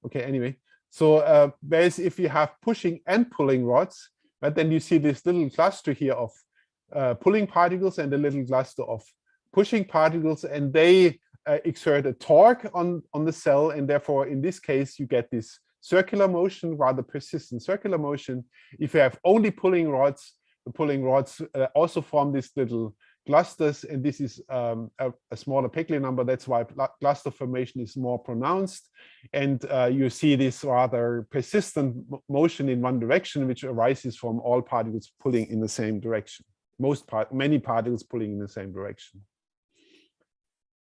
Okay, anyway, so whereas if you have pushing and pulling rods, but then you see this little cluster here of pulling particles and a little cluster of pushing particles, and they exert a torque on the cell, and therefore in this case you get this circular motion, rather persistent circular motion. If you have only pulling rods, the pulling rods also form these little clusters, and this is a smaller Peclet number. That's why cluster formation is more pronounced, and you see this rather persistent motion in one direction, which arises from all particles pulling in the same direction. Many particles pulling in the same direction.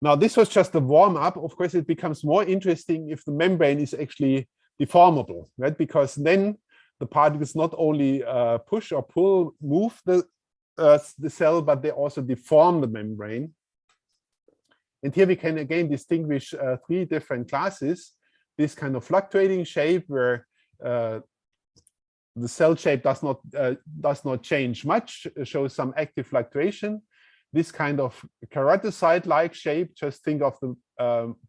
Now, this was just a warm-up. Of course, it becomes more interesting if the membrane is actually deformable, right? Because then the particles not only push or pull, move the cell, but they also deform the membrane. And here we can again distinguish three different classes. This kind of fluctuating shape, where the cell shape does not change much, shows some active fluctuation. This kind of keratinocyte-like shape, just think of the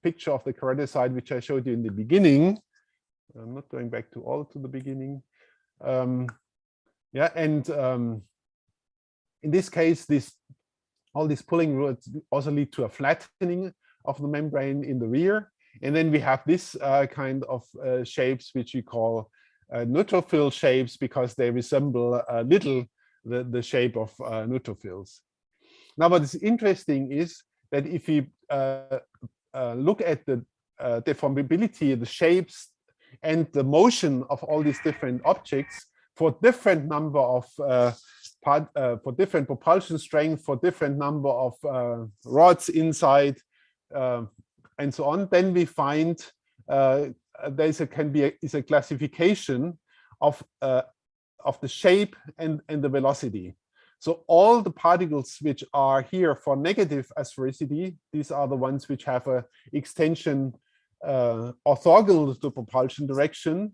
picture of the keratinocyte, which I showed you in the beginning. I'm not going back to the beginning. Yeah, and in this case, all these pulling rods also lead to a flattening of the membrane in the rear. And then we have this kind of shapes, which we call neutrophil shapes, because they resemble a little the shape of neutrophils. Now, what is interesting is that if we look at the deformability, the shapes, and the motion of all these different objects for different number of for different propulsion strength, for different number of rods inside, and so on, then we find there's a classification of the shape and the velocity. So all the particles which are here for negative asphericity, these are the ones which have a extension orthogonal to propulsion direction.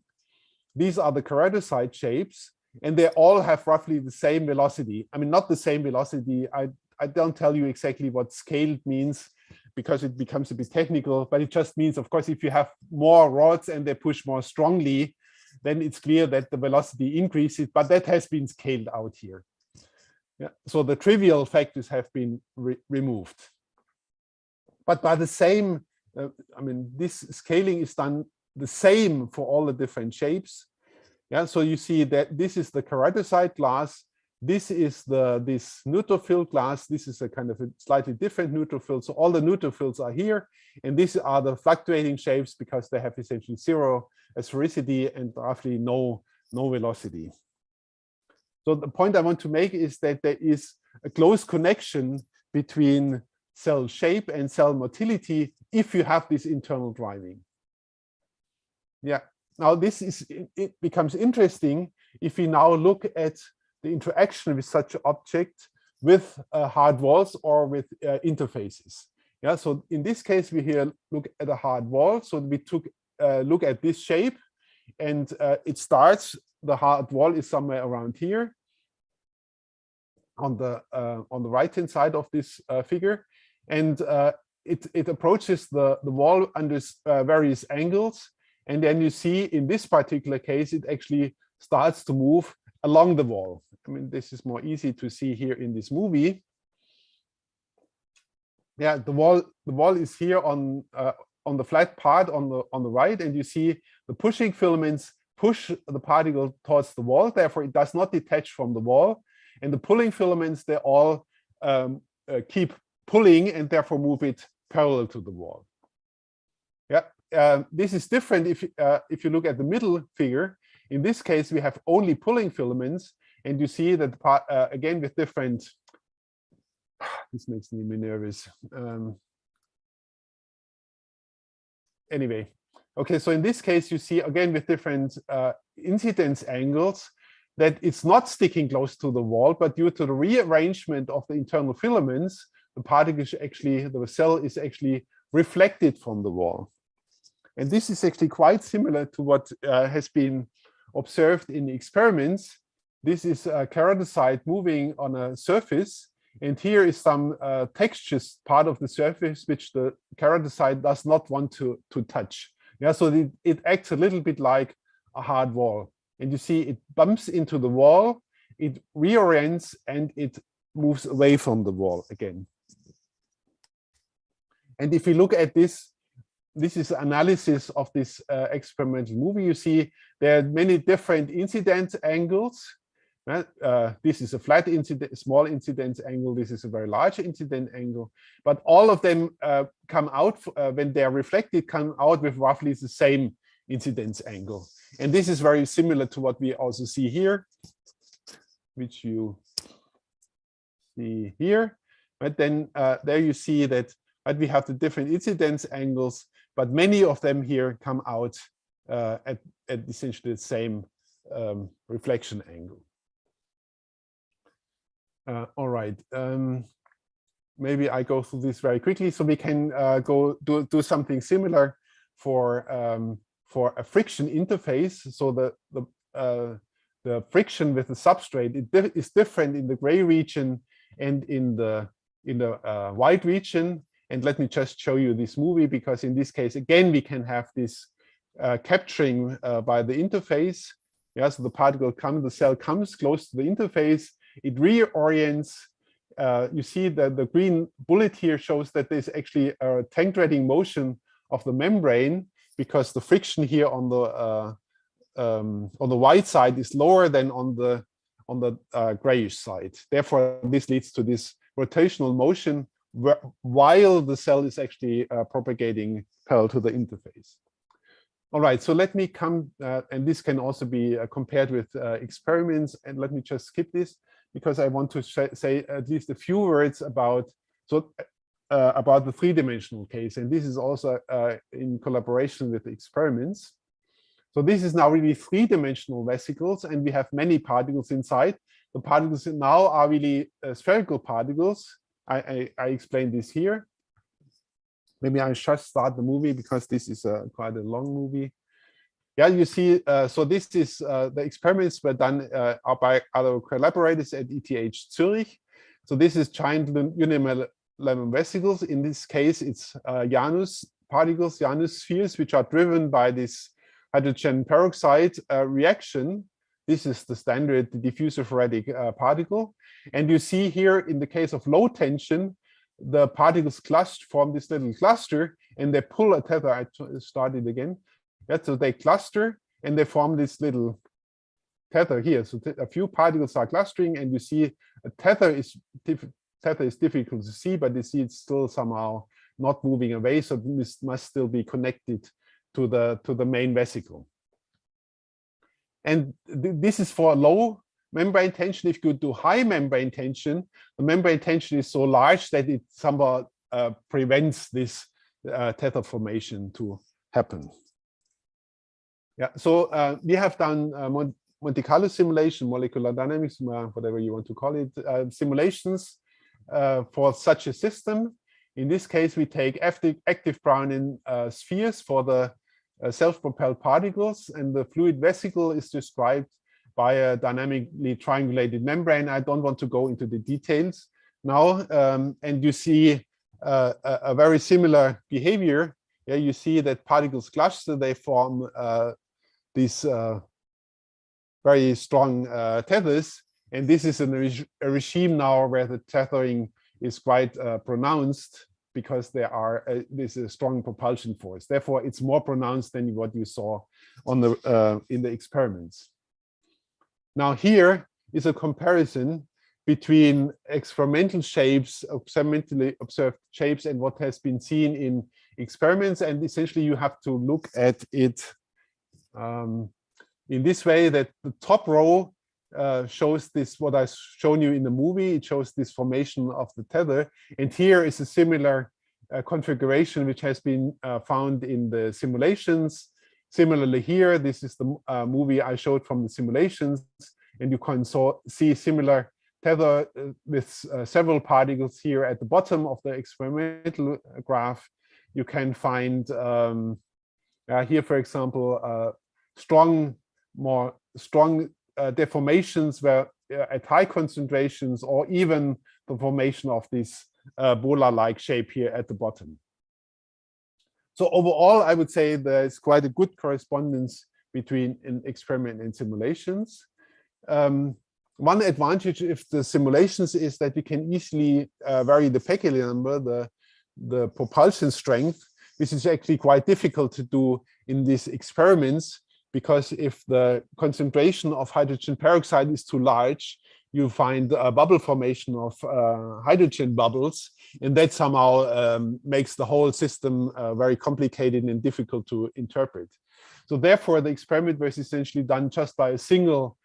These are the keratinocyte shapes, and they all have roughly the same velocity. I mean, not the same velocity. I don't tell you exactly what scaled means, because it becomes a bit technical, but it just means, of course, if you have more rods and they push more strongly, then it's clear that the velocity increases, but that has been scaled out here. Yeah, so the trivial factors have been removed. But by the same, I mean, this scaling is done the same for all the different shapes. Yeah, so you see that this is the keratinocyte class. This is this neutrophil class. This is a kind of a slightly different neutrophil. So all the neutrophils are here, and these are the fluctuating shapes because they have essentially zero asphericity and roughly no velocity. So the point I want to make is that there is a close connection between cell shape and cell motility if you have this internal driving. Yeah. Now it becomes interesting if we now look at the interaction with such an object with hard walls or with interfaces. Yeah, so in this case, we here look at a hard wall. So we took a look at this shape, and it starts, the hard wall is somewhere around here on the right-hand side of this figure. And it approaches the wall under various angles. And then you see in this particular case, it actually starts to move along the wall. I mean, this is more easy to see here in this movie. Yeah, the wall is here on the flat part on the right, and you see the pushing filaments push the particle towards the wall. Therefore, it does not detach from the wall, and the pulling filaments, they all keep pulling and therefore move it parallel to the wall. Yeah, this is different if you look at the middle figure. In this case, we have only pulling filaments, and you see that again with different. This makes me nervous. Anyway, okay, so in this case, you see again with different incidence angles that it's not sticking close to the wall, but due to the rearrangement of the internal filaments, the particle is actually, the cell is actually reflected from the wall. And this is actually quite similar to what has been observed in experiments. This is a keradocyte moving on a surface, and here is some textured part of the surface which the keradocyte does not want to touch. Yeah, so it acts a little bit like a hard wall. And you see it bumps into the wall, it reorients, and it moves away from the wall again. And if you look at this, this is analysis of this experimental movie. You see there are many different incidence angles. This is a flat incident, small incidence angle. This is a very large incident angle. But all of them come out, when they are reflected, come out with roughly the same incidence angle. And this is very similar to what we also see here, which you see here. But then there you see that we have the different incidence angles, but many of them here come out at essentially the same reflection angle. All right, maybe I go through this very quickly so we can go do something similar for a friction interface. So the friction with the substrate is different in the gray region and in the white region. And let me just show you this movie, because in this case, again, we can have this capturing by the interface. Yeah, so the cell comes close to the interface, it reorients. You see that the green bullet here shows that there's actually a tank threading motion of the membrane, because the friction here on the white side is lower than on the grayish side. Therefore, this leads to this rotational motion while the cell is actually propagating parallel to the interface. All right, so let me come, and this can also be compared with experiments. And let me just skip this, because I want to say at least a few words about the three-dimensional case. And this is also in collaboration with the experiments. So this is now really three-dimensional vesicles, and we have many particles inside. The particles now are really spherical particles. I explained this here. Maybe I just start the movie, because this is quite a long movie. Yeah, you see, so this is the experiments were done by other collaborators at ETH Zurich. So this is giant unilateral vesicles. In this case, it's Janus particles, Janus spheres, which are driven by this hydrogen peroxide reaction. This is the standard diffusive ferritic particle. And you see here, in the case of low tension, the particles form this little cluster, and they pull a tether. I started again. Yeah, so they cluster and they form this little tether here. So a few particles are clustering, and you see a tether is difficult to see, but you see it's still somehow not moving away. So this must still be connected to the main vesicle. And this is for low membrane tension. If you do high membrane tension, the membrane tension is so large that it somehow prevents this tether formation to happen. Yeah, so we have done Monte Carlo simulation, molecular dynamics, whatever you want to call it, simulations for such a system. In this case, we take active Brownian spheres for the self-propelled particles, and the fluid vesicle is described by a dynamically triangulated membrane. I don't want to go into the details now. And you see a very similar behavior. Yeah, you see that particles cluster, they form these very strong tethers. And this is a regime now where the tethering is quite pronounced. because there's a strong propulsion force. Therefore, it's more pronounced than what you saw on the in the experiments. Now here is a comparison between experimental shapes, experimentally observed shapes, and what has been seen in experiments. And essentially, you have to look at it in this way, that the top row shows this, what I've shown you in the movie. It shows this formation of the tether. And here is a similar configuration which has been found in the simulations. Similarly here, this is the movie I showed from the simulations. And you can see similar tether with several particles here at the bottom of the experimental graph. You can find here, for example, more strong deformations where at high concentrations, or even the formation of this bola-like shape here at the bottom. So overall, I would say there's quite a good correspondence between an experiment and simulations. One advantage of the simulations is that you can easily vary the Peckel number, the propulsion strength, which is actually quite difficult to do in these experiments, because if the concentration of hydrogen peroxide is too large, you find a bubble formation of hydrogen bubbles, and that somehow makes the whole system very complicated and difficult to interpret. So therefore, the experiment was essentially done just by a single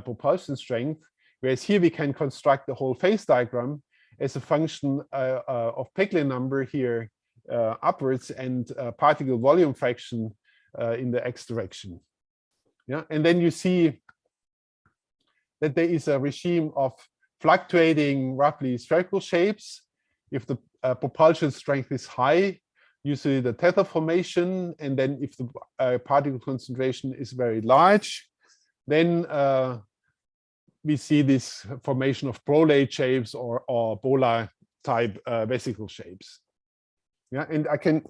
propulsion strength, whereas here we can construct the whole phase diagram as a function of Peckel number here upwards, and particle volume fraction in the x direction. Yeah, and then you see that there is a regime of fluctuating, roughly spherical shapes. If the propulsion strength is high, you see the tether formation, and then if the particle concentration is very large, then we see this formation of prolate shapes or bola type vesicle shapes. Yeah, and I can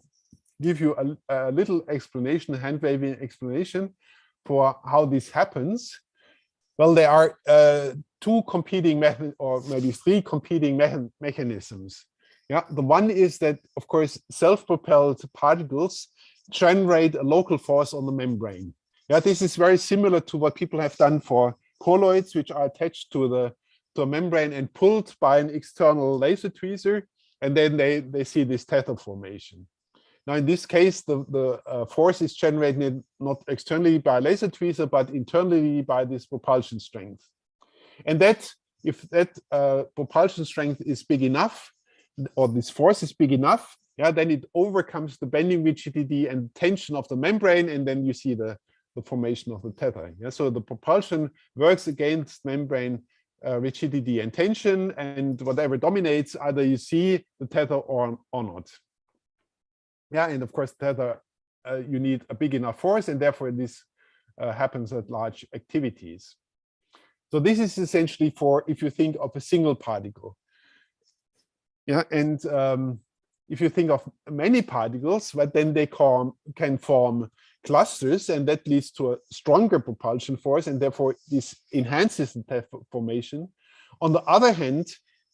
give you a little explanation, hand-waving explanation for how this happens. Well, there are two competing methods, or maybe three competing mechanisms. Yeah, the one is that, of course, self-propelled particles generate a local force on the membrane. Yeah, this is very similar to what people have done for colloids, which are attached to the membrane and pulled by an external laser tweezer, and then they see this tether formation. Now, in this case, the force is generated not externally by a laser tweezer, but internally by this propulsion strength. And that, if that propulsion strength is big enough, or this force is big enough, yeah, then it overcomes the bending rigidity and tension of the membrane, and then you see the formation of the tether. Yeah, so the propulsion works against membrane rigidity and tension, and whatever dominates, either you see the tether or not. Yeah, and of course, tether, you need a big enough force, and therefore this happens at large activities. So this is essentially for if you think of a single particle. Yeah, and if you think of many particles, but then they can form clusters, and that leads to a stronger propulsion force, and therefore this enhances the tether formation. On the other hand,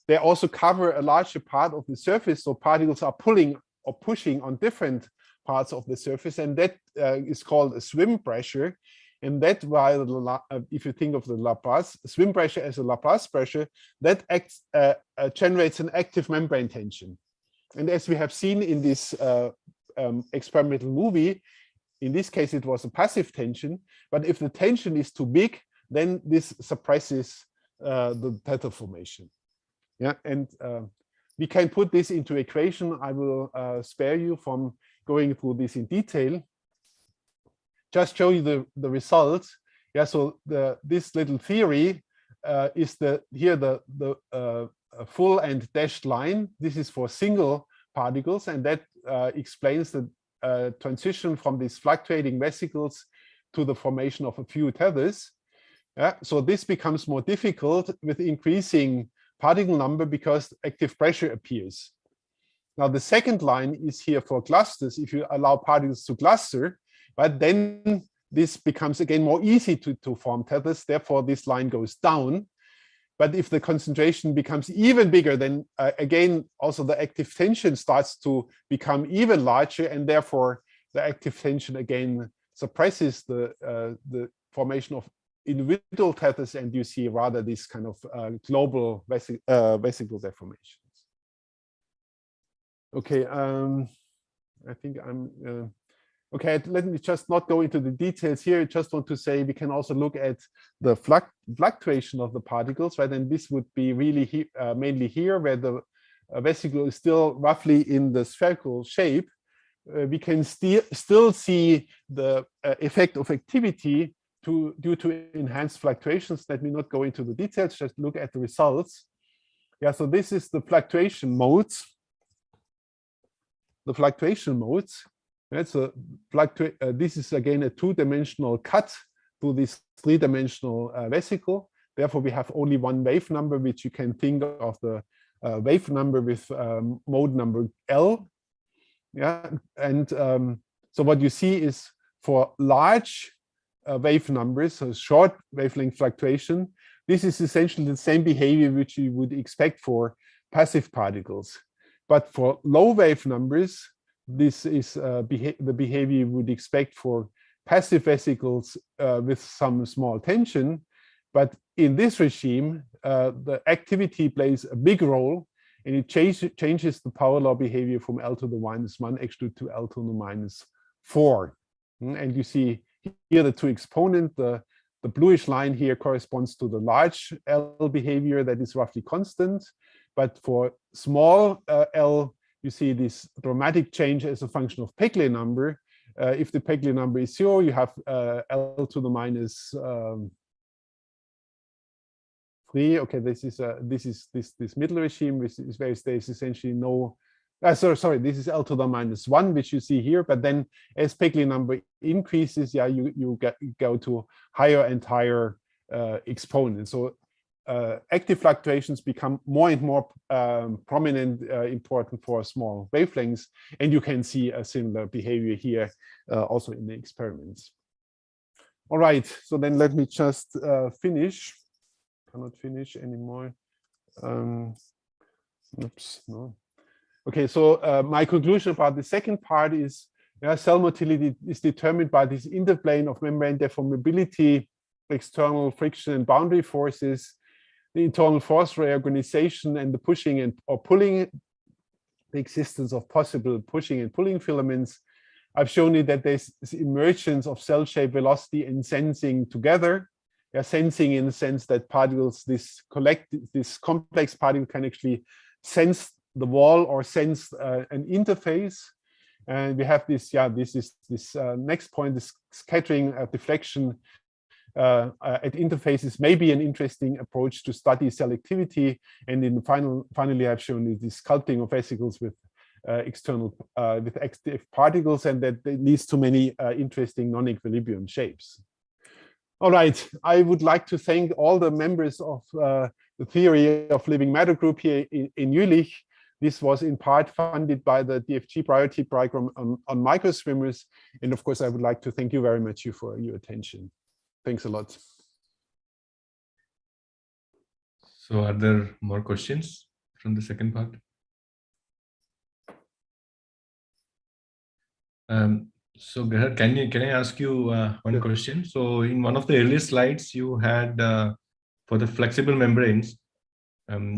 they also cover a larger part of the surface, so particles are pulling or pushing on different parts of the surface, and that is called a swim pressure. And that, while if you think of the Laplace swim pressure as a Laplace pressure, that generates an active membrane tension. And as we have seen in this experimental movie, in this case it was a passive tension, but if the tension is too big, then this suppresses the tether formation. Yeah, and we can put this into equation. I will spare you from going through this in detail. Just show you the results. Yeah, so this little theory is the full and dashed line. This is for single particles, and that explains the transition from these fluctuating vesicles to the formation of a few tethers. Yeah, so this becomes more difficult with increasing particle number because active pressure appears. Now the second line is here for clusters. If you allow particles to cluster, but then this becomes again more easy to form tethers. Therefore, this line goes down. But if the concentration becomes even bigger, then again, also the active tension starts to become even larger, and therefore the active tension again suppresses the formation of individual tethers, and you see rather this kind of global vesicle deformations. Okay, I think I'm okay. Let me just not go into the details here. I just want to say we can also look at the fluctuation of the particles, right? And this would be really mainly here, where the vesicle is still roughly in the spherical shape. We can still see the effect of activity due to enhanced fluctuations. Let me not go into the details, just look at the results. Yeah, so this is the fluctuation modes. The fluctuation modes. Right? So this is again a two-dimensional cut to this three-dimensional vesicle. Therefore, we have only one wave number, which you can think of the wave number with mode number L. Yeah, and so what you see is for large wave numbers, so short wavelength fluctuation, this is essentially the same behavior which you would expect for passive particles. But for low wave numbers, this is the behavior you would expect for passive vesicles with some small tension. But in this regime, the activity plays a big role, and it changes the power law behavior from L to the -1 actually to L to the -4. And you see here the two exponents. The bluish line here corresponds to the large L behavior that is roughly constant. But for small L, you see this dramatic change as a function of Peclet number. If the Peclet number is 0, you have L to the -3. Okay, this middle regime, which is where there's essentially no. Sorry, this is L to the -1, which you see here. But then, as Peclet number increases, yeah, you go to higher and higher exponents. So active fluctuations become more and more prominent, important for small wavelengths, and you can see a similar behavior here also in the experiments. All right, so then let me just finish. Cannot finish anymore. Oops, no. Okay, so my conclusion about the second part is cell motility is determined by this interplane of membrane deformability, external friction and boundary forces, the internal force reorganization, and the pushing or pulling, the existence of possible pushing and pulling filaments. I've shown you that there's emergence of cell shape, velocity, and sensing together. Yeah, sensing in the sense that particles, this complex particle can actually sense the wall or sense an interface. And we have this, this next point, this scattering deflection at interfaces may be an interesting approach to study cell activity. And in finally, I've shown you this sculpting of vesicles with with active particles, and that leads to many interesting non-equilibrium shapes. All right, I would like to thank all the members of the Theory of Living Matter group here in Jülich. This was in part funded by the DFG Priority Program on microswimmers. And of course, I would like to thank you very much for your attention. Thanks a lot. So are there more questions from the second part? So Gerhard, can I ask you one question? So in one of the earlier slides, you had for the flexible membranes,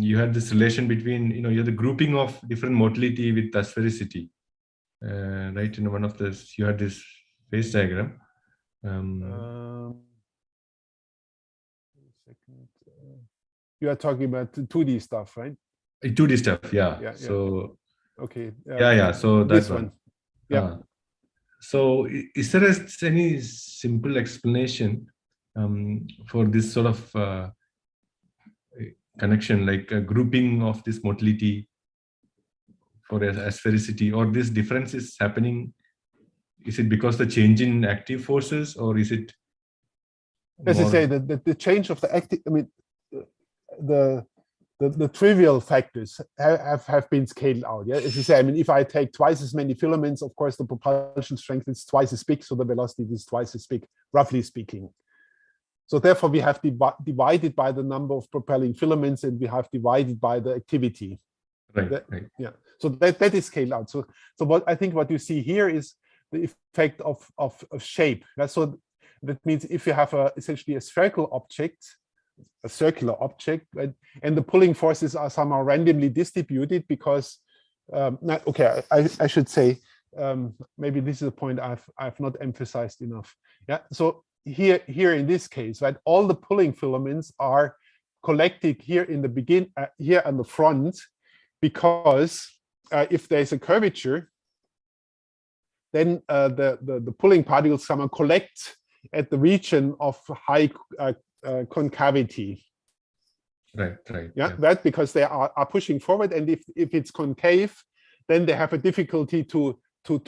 you had this relation between, you had the grouping of different motility with asphericity, right? In one of this, you had this phase diagram. You are talking about 2D stuff, right? 2D stuff, yeah. So okay. So that's one. Yeah. So is there any simple explanation for this sort of connection, like a grouping of this motility for asphericity, or this difference is happening? Is it because the change in active forces, or is it? As I say, the change of the active, I mean, the trivial factors have been scaled out. Yeah, as you say, I mean, if I take twice as many filaments, of course, the propulsion strength is twice as big, so the velocity is twice as big, roughly speaking. So therefore, we have divided by the number of propelling filaments, and we have divided by the activity. Right. Yeah. So that is scaled out. So what you see here is the effect of shape. So that means if you have essentially a spherical object, a circular object, right, and the pulling forces are somehow randomly distributed because, I should say, maybe this is a point I've not emphasized enough. Yeah. So here in this case, right, all the pulling filaments are collected here in the here on the front, because if there's a curvature, then the pulling particles somehow collect at the region of high concavity. Right. Yeah, that because they are pushing forward, and if it's concave, then they have a difficulty to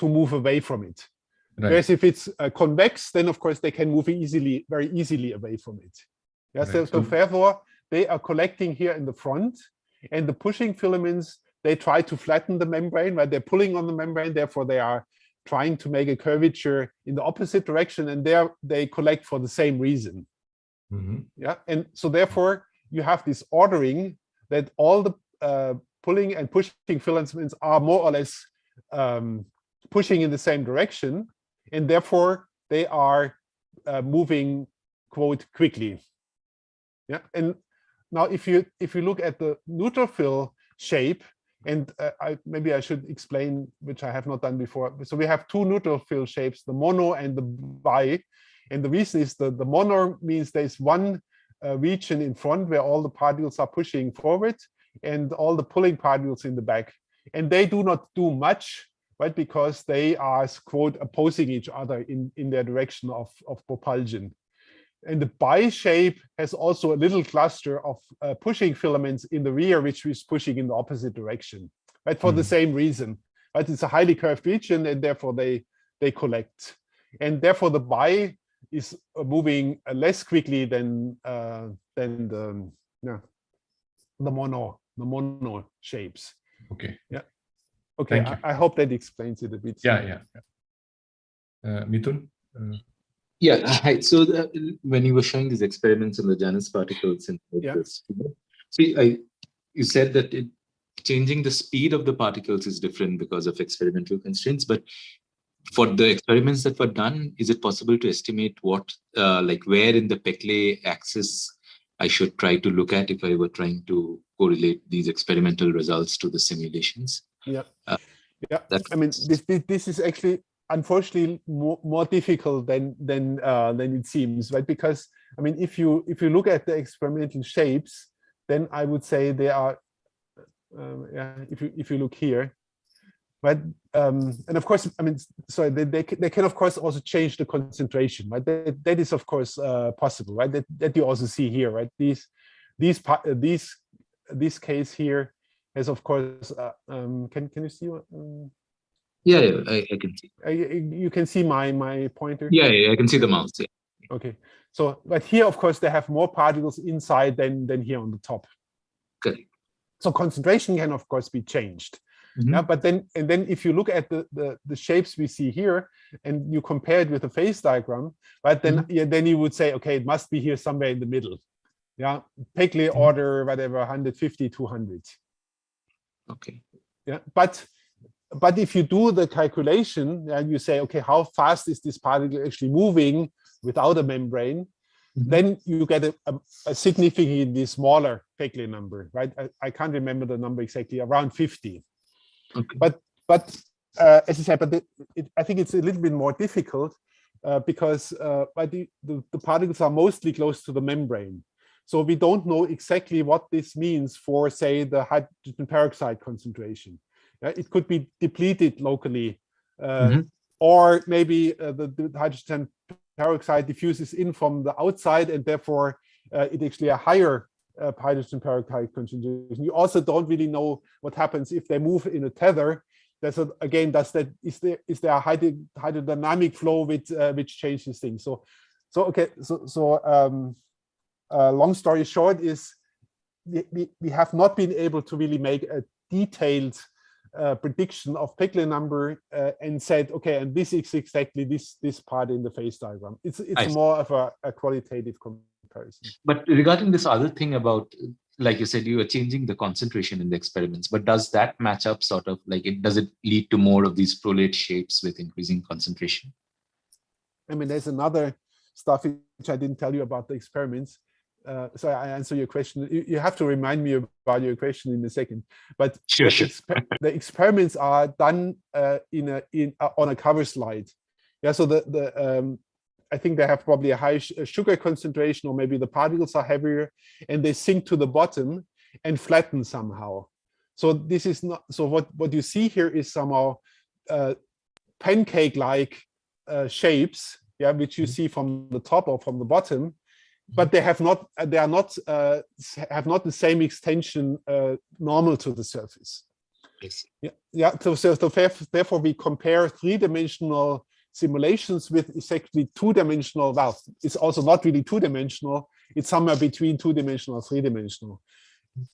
move away from it. Right. Whereas if it's convex, then of course they can move very easily away from it. Yeah, right. So therefore they are collecting here in the front, and the pushing filaments, they try to flatten the membrane, right? They're pulling on the membrane, therefore they are trying to make a curvature in the opposite direction, and there they collect for the same reason. Mm-hmm. Yeah, and so therefore you have this ordering that all the pulling and pushing filaments are more or less pushing in the same direction, and therefore they are moving, quote, quickly. Yeah, and now if you look at the neutrophil shape, and maybe I should explain, which I have not done before. So we have two neutrophil shapes, the mono and the bi, and the reason is the mono means there's one region in front where all the particles are pushing forward, and all the pulling particles in the back, and they do not do much, right, because they are, quote, opposing each other in their direction of propulsion. And the bi shape has also a little cluster of pushing filaments in the rear, which is pushing in the opposite direction, right, for the same reason. Right? It's a highly curved region, and therefore they collect, and therefore the bi is moving less quickly than the mono shapes. Okay. Yeah. Okay. I hope that explains it a bit. Yeah. Mithun. Yeah, hi. So when you were showing these experiments on the Janus particles in this, so you said that changing the speed of the particles is different because of experimental constraints. But for the experiments that were done, is it possible to estimate what, like where in the Peclet axis I should try to look at if I were trying to correlate these experimental results to the simulations? Yeah. I mean, this is actually, unfortunately, more difficult than it seems, right? Because I mean, if you look at the experimental shapes, then I would say they are, if you look here, right? And of course, I mean, so they can of course also change the concentration, right? That is of course possible, right? That you also see here, right? This case here has of course. Can you see what? Yeah, I can see. You can see my pointer? Yeah, I can see the mouse. Yeah. Okay. So, but here, of course, they have more particles inside than here on the top. Correct. So concentration can, of course, be changed. Mm-hmm. Yeah, but then if you look at the shapes we see here, and you compare it with the phase diagram, right? Then then you would say, okay, it must be here somewhere in the middle. Yeah, Peclet order, whatever, 150, 200. Okay. Yeah, but if you do the calculation and you say, okay, how fast is this particle actually moving without a membrane, then you get a significantly smaller Peclet number, right? I can't remember the number exactly, around 50. Okay. But as I said, I think it's a little bit more difficult because the particles are mostly close to the membrane. So we don't know exactly what this means for, say, the hydrogen peroxide concentration. It could be depleted locally, or maybe the hydrogen peroxide diffuses in from the outside, and therefore it actually a higher hydrogen peroxide concentration. You also don't really know what happens if they move in a tether. Is there a hydrodynamic flow which changes things? Long story short is we have not been able to really make a detailed prediction of Peclet number and said, okay, and this is exactly this part in the phase diagram. It's more of a qualitative comparison. But regarding this other thing about, like you said, you are changing the concentration in the experiments, but does that match up sort of like does it lead to more of these prolate shapes with increasing concentration? I mean, there's another stuff which I didn't tell you about the experiments. So I answer your question. You have to remind me about your question in a second. But sure. The experiments are done on a cover slide. Yeah. So I think they have probably a high sugar concentration, or maybe the particles are heavier, and they sink to the bottom and flatten somehow. So this is not. So what you see here is somehow pancake-like shapes, yeah, which you see from the top or from the bottom. But they have not the same extension normal to the surface. Yes. Yeah. So therefore, we compare three-dimensional simulations with exactly two-dimensional. Well, it's also not really two-dimensional. It's somewhere between two-dimensional and three-dimensional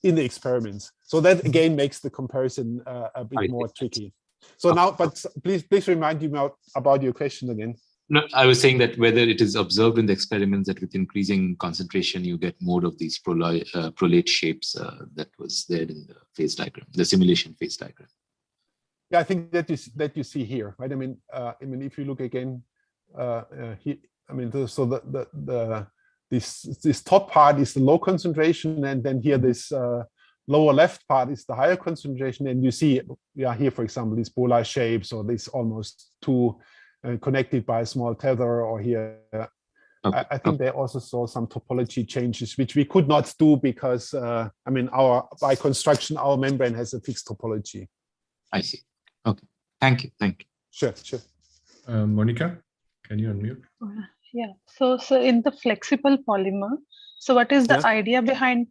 in the experiments. So that again makes the comparison a bit more tricky. So now, but please remind me about your question again. No, I was saying that whether it is observed in the experiments that with increasing concentration, you get more of these prolate shapes that was there in the phase diagram, the simulation phase diagram. Yeah, I think that you see here, right? I mean, if you look again, here, I mean, so this top part is the low concentration, and then here this lower left part is the higher concentration, and you see, yeah, here for example, these polar shapes, or this almost two. Connected by a small tether, or here. Okay. I think they also saw some topology changes, which we could not do because, I mean, by construction, our membrane has a fixed topology. I see. Okay. Thank you. Sure. Monica, can you unmute? Yeah. So in the flexible polymer, so what is the idea behind?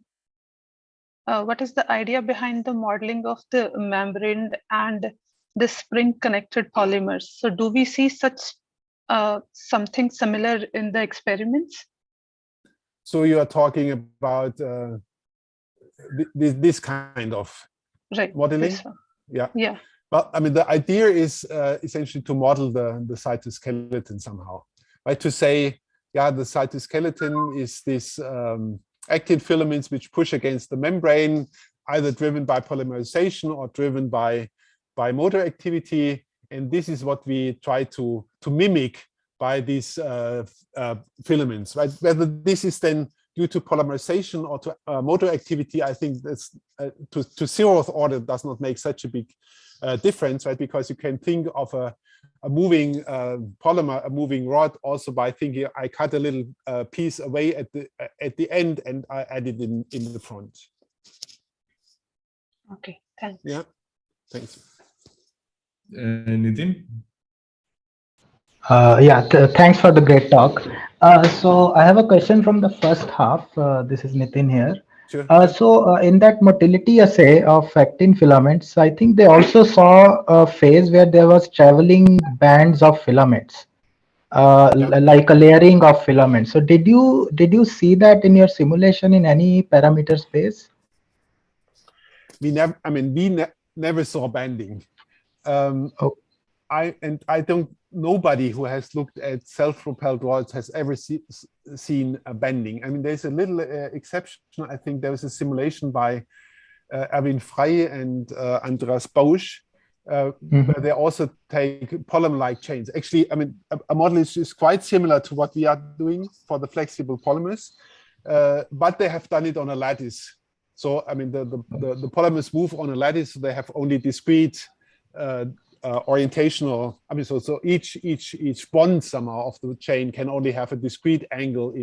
What is the idea behind the modeling of the membrane and the spring-connected polymers? So do we see such something similar in the experiments? So you are talking about this kind of modeling? Yeah. Well, I mean, the idea is essentially to model the cytoskeleton somehow, right? To say, yeah, the cytoskeleton is this actin filaments which push against the membrane, either driven by polymerization or driven by motor activity, and this is what we try to mimic by these filaments, right? Whether this is then due to polymerization or to motor activity, I think that's to 0th order does not make such a big difference, right? Because you can think of a moving polymer, a moving rod, also by thinking I cut a little piece away at the end and I add it in the front. Okay, thanks. Yeah, thanks. Nitin? Thanks for the great talk. So I have a question from the first half. This is Nitin here. Sure. So in that motility assay of actin filaments, I think they also saw a phase where there was traveling bands of filaments, like a layering of filaments. So did you see that in your simulation in any parameter space? We never saw banding. Nobody who has looked at self-propelled rods has ever seen a bending. I mean, there's a little exception. I think there was a simulation by Erwin Frey and Andreas Bausch, where they also take polymer-like chains. Actually, I mean, a model is quite similar to what we are doing for the flexible polymers, but they have done it on a lattice. So, I mean, the polymers move on a lattice, so they have only discrete orientational. I mean, so each bond somehow of the chain can only have a discrete angle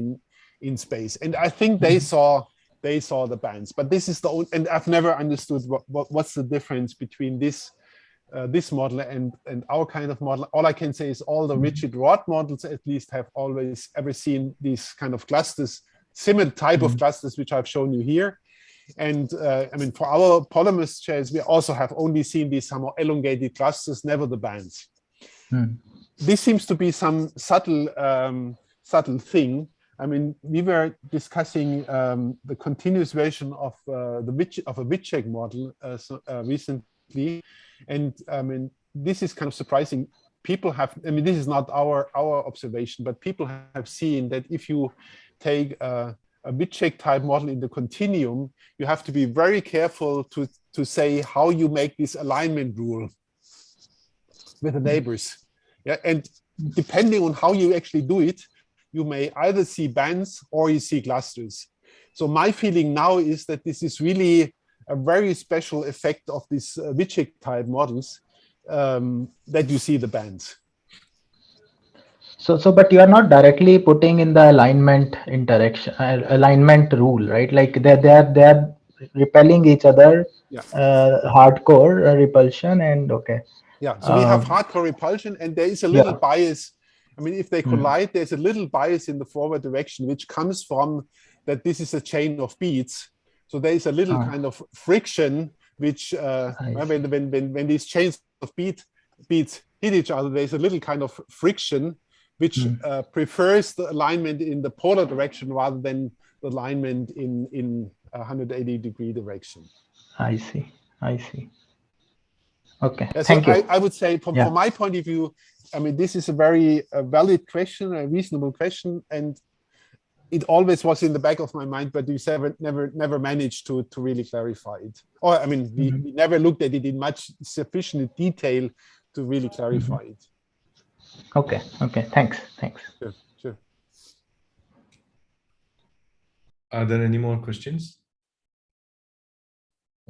in space. And I think they saw the bands. But this is the only, and I've never understood what's the difference between this model and our kind of model. All I can say is all the rigid rod models at least have always ever seen these kind of clusters, similar type of clusters which I've shown you here. And I mean, for our polymer chains, we also have only seen these somewhat elongated clusters, never the bands. This seems to be some subtle thing. I mean, we were discussing the continuous version of a Witschek model recently, quickly. And I mean, this is kind of surprising. People have, I mean, this is not our observation, but people have seen that if you take a Witschek type model in the continuum, you have to be very careful to say how you make this alignment rule with the neighbors. Yeah, and depending on how you actually do it, you may either see bands or you see clusters. So my feeling now is that this is really a very special effect of these Witschek type models, that you see the bands. So, but you are not directly putting in the alignment interaction, alignment rule, right? Like they're repelling each other, yeah. Hardcore repulsion, and okay. Yeah, so we have hardcore repulsion, and there is a little bias. I mean, if they collide, there's a little bias in the forward direction, which comes from that this is a chain of beads. So there is a little kind of friction, which when these chains of beads hit each other, there's a little kind of friction, which prefers the alignment in the polar direction rather than the alignment in 180-degree direction. I see. Okay, yeah, so thank you. I would say from my point of view, I mean, this is a very valid question, a reasonable question, and it always was in the back of my mind, but we never managed to really clarify it. Or I mean, we never looked at it in much sufficient detail to really clarify it. Okay, thanks. Sure. Are there any more questions?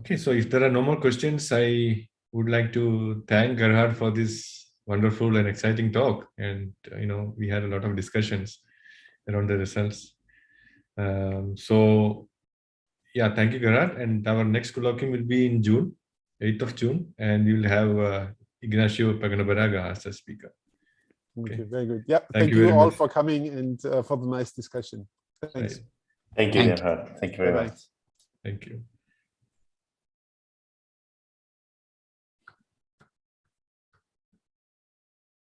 Okay, so if there are no more questions, I would like to thank Gerhard for this wonderful and exciting talk. And we had a lot of discussions around the results. So yeah, thank you, Gerhard. And our next colloquium will be in June, 8th of June, and we will have Ignacio Paganabaraga as a speaker. Okay, very good. Yeah, thank you all much for coming and for the nice discussion. Thanks. Thank you, Gerhard. Thank you very much. Thank you.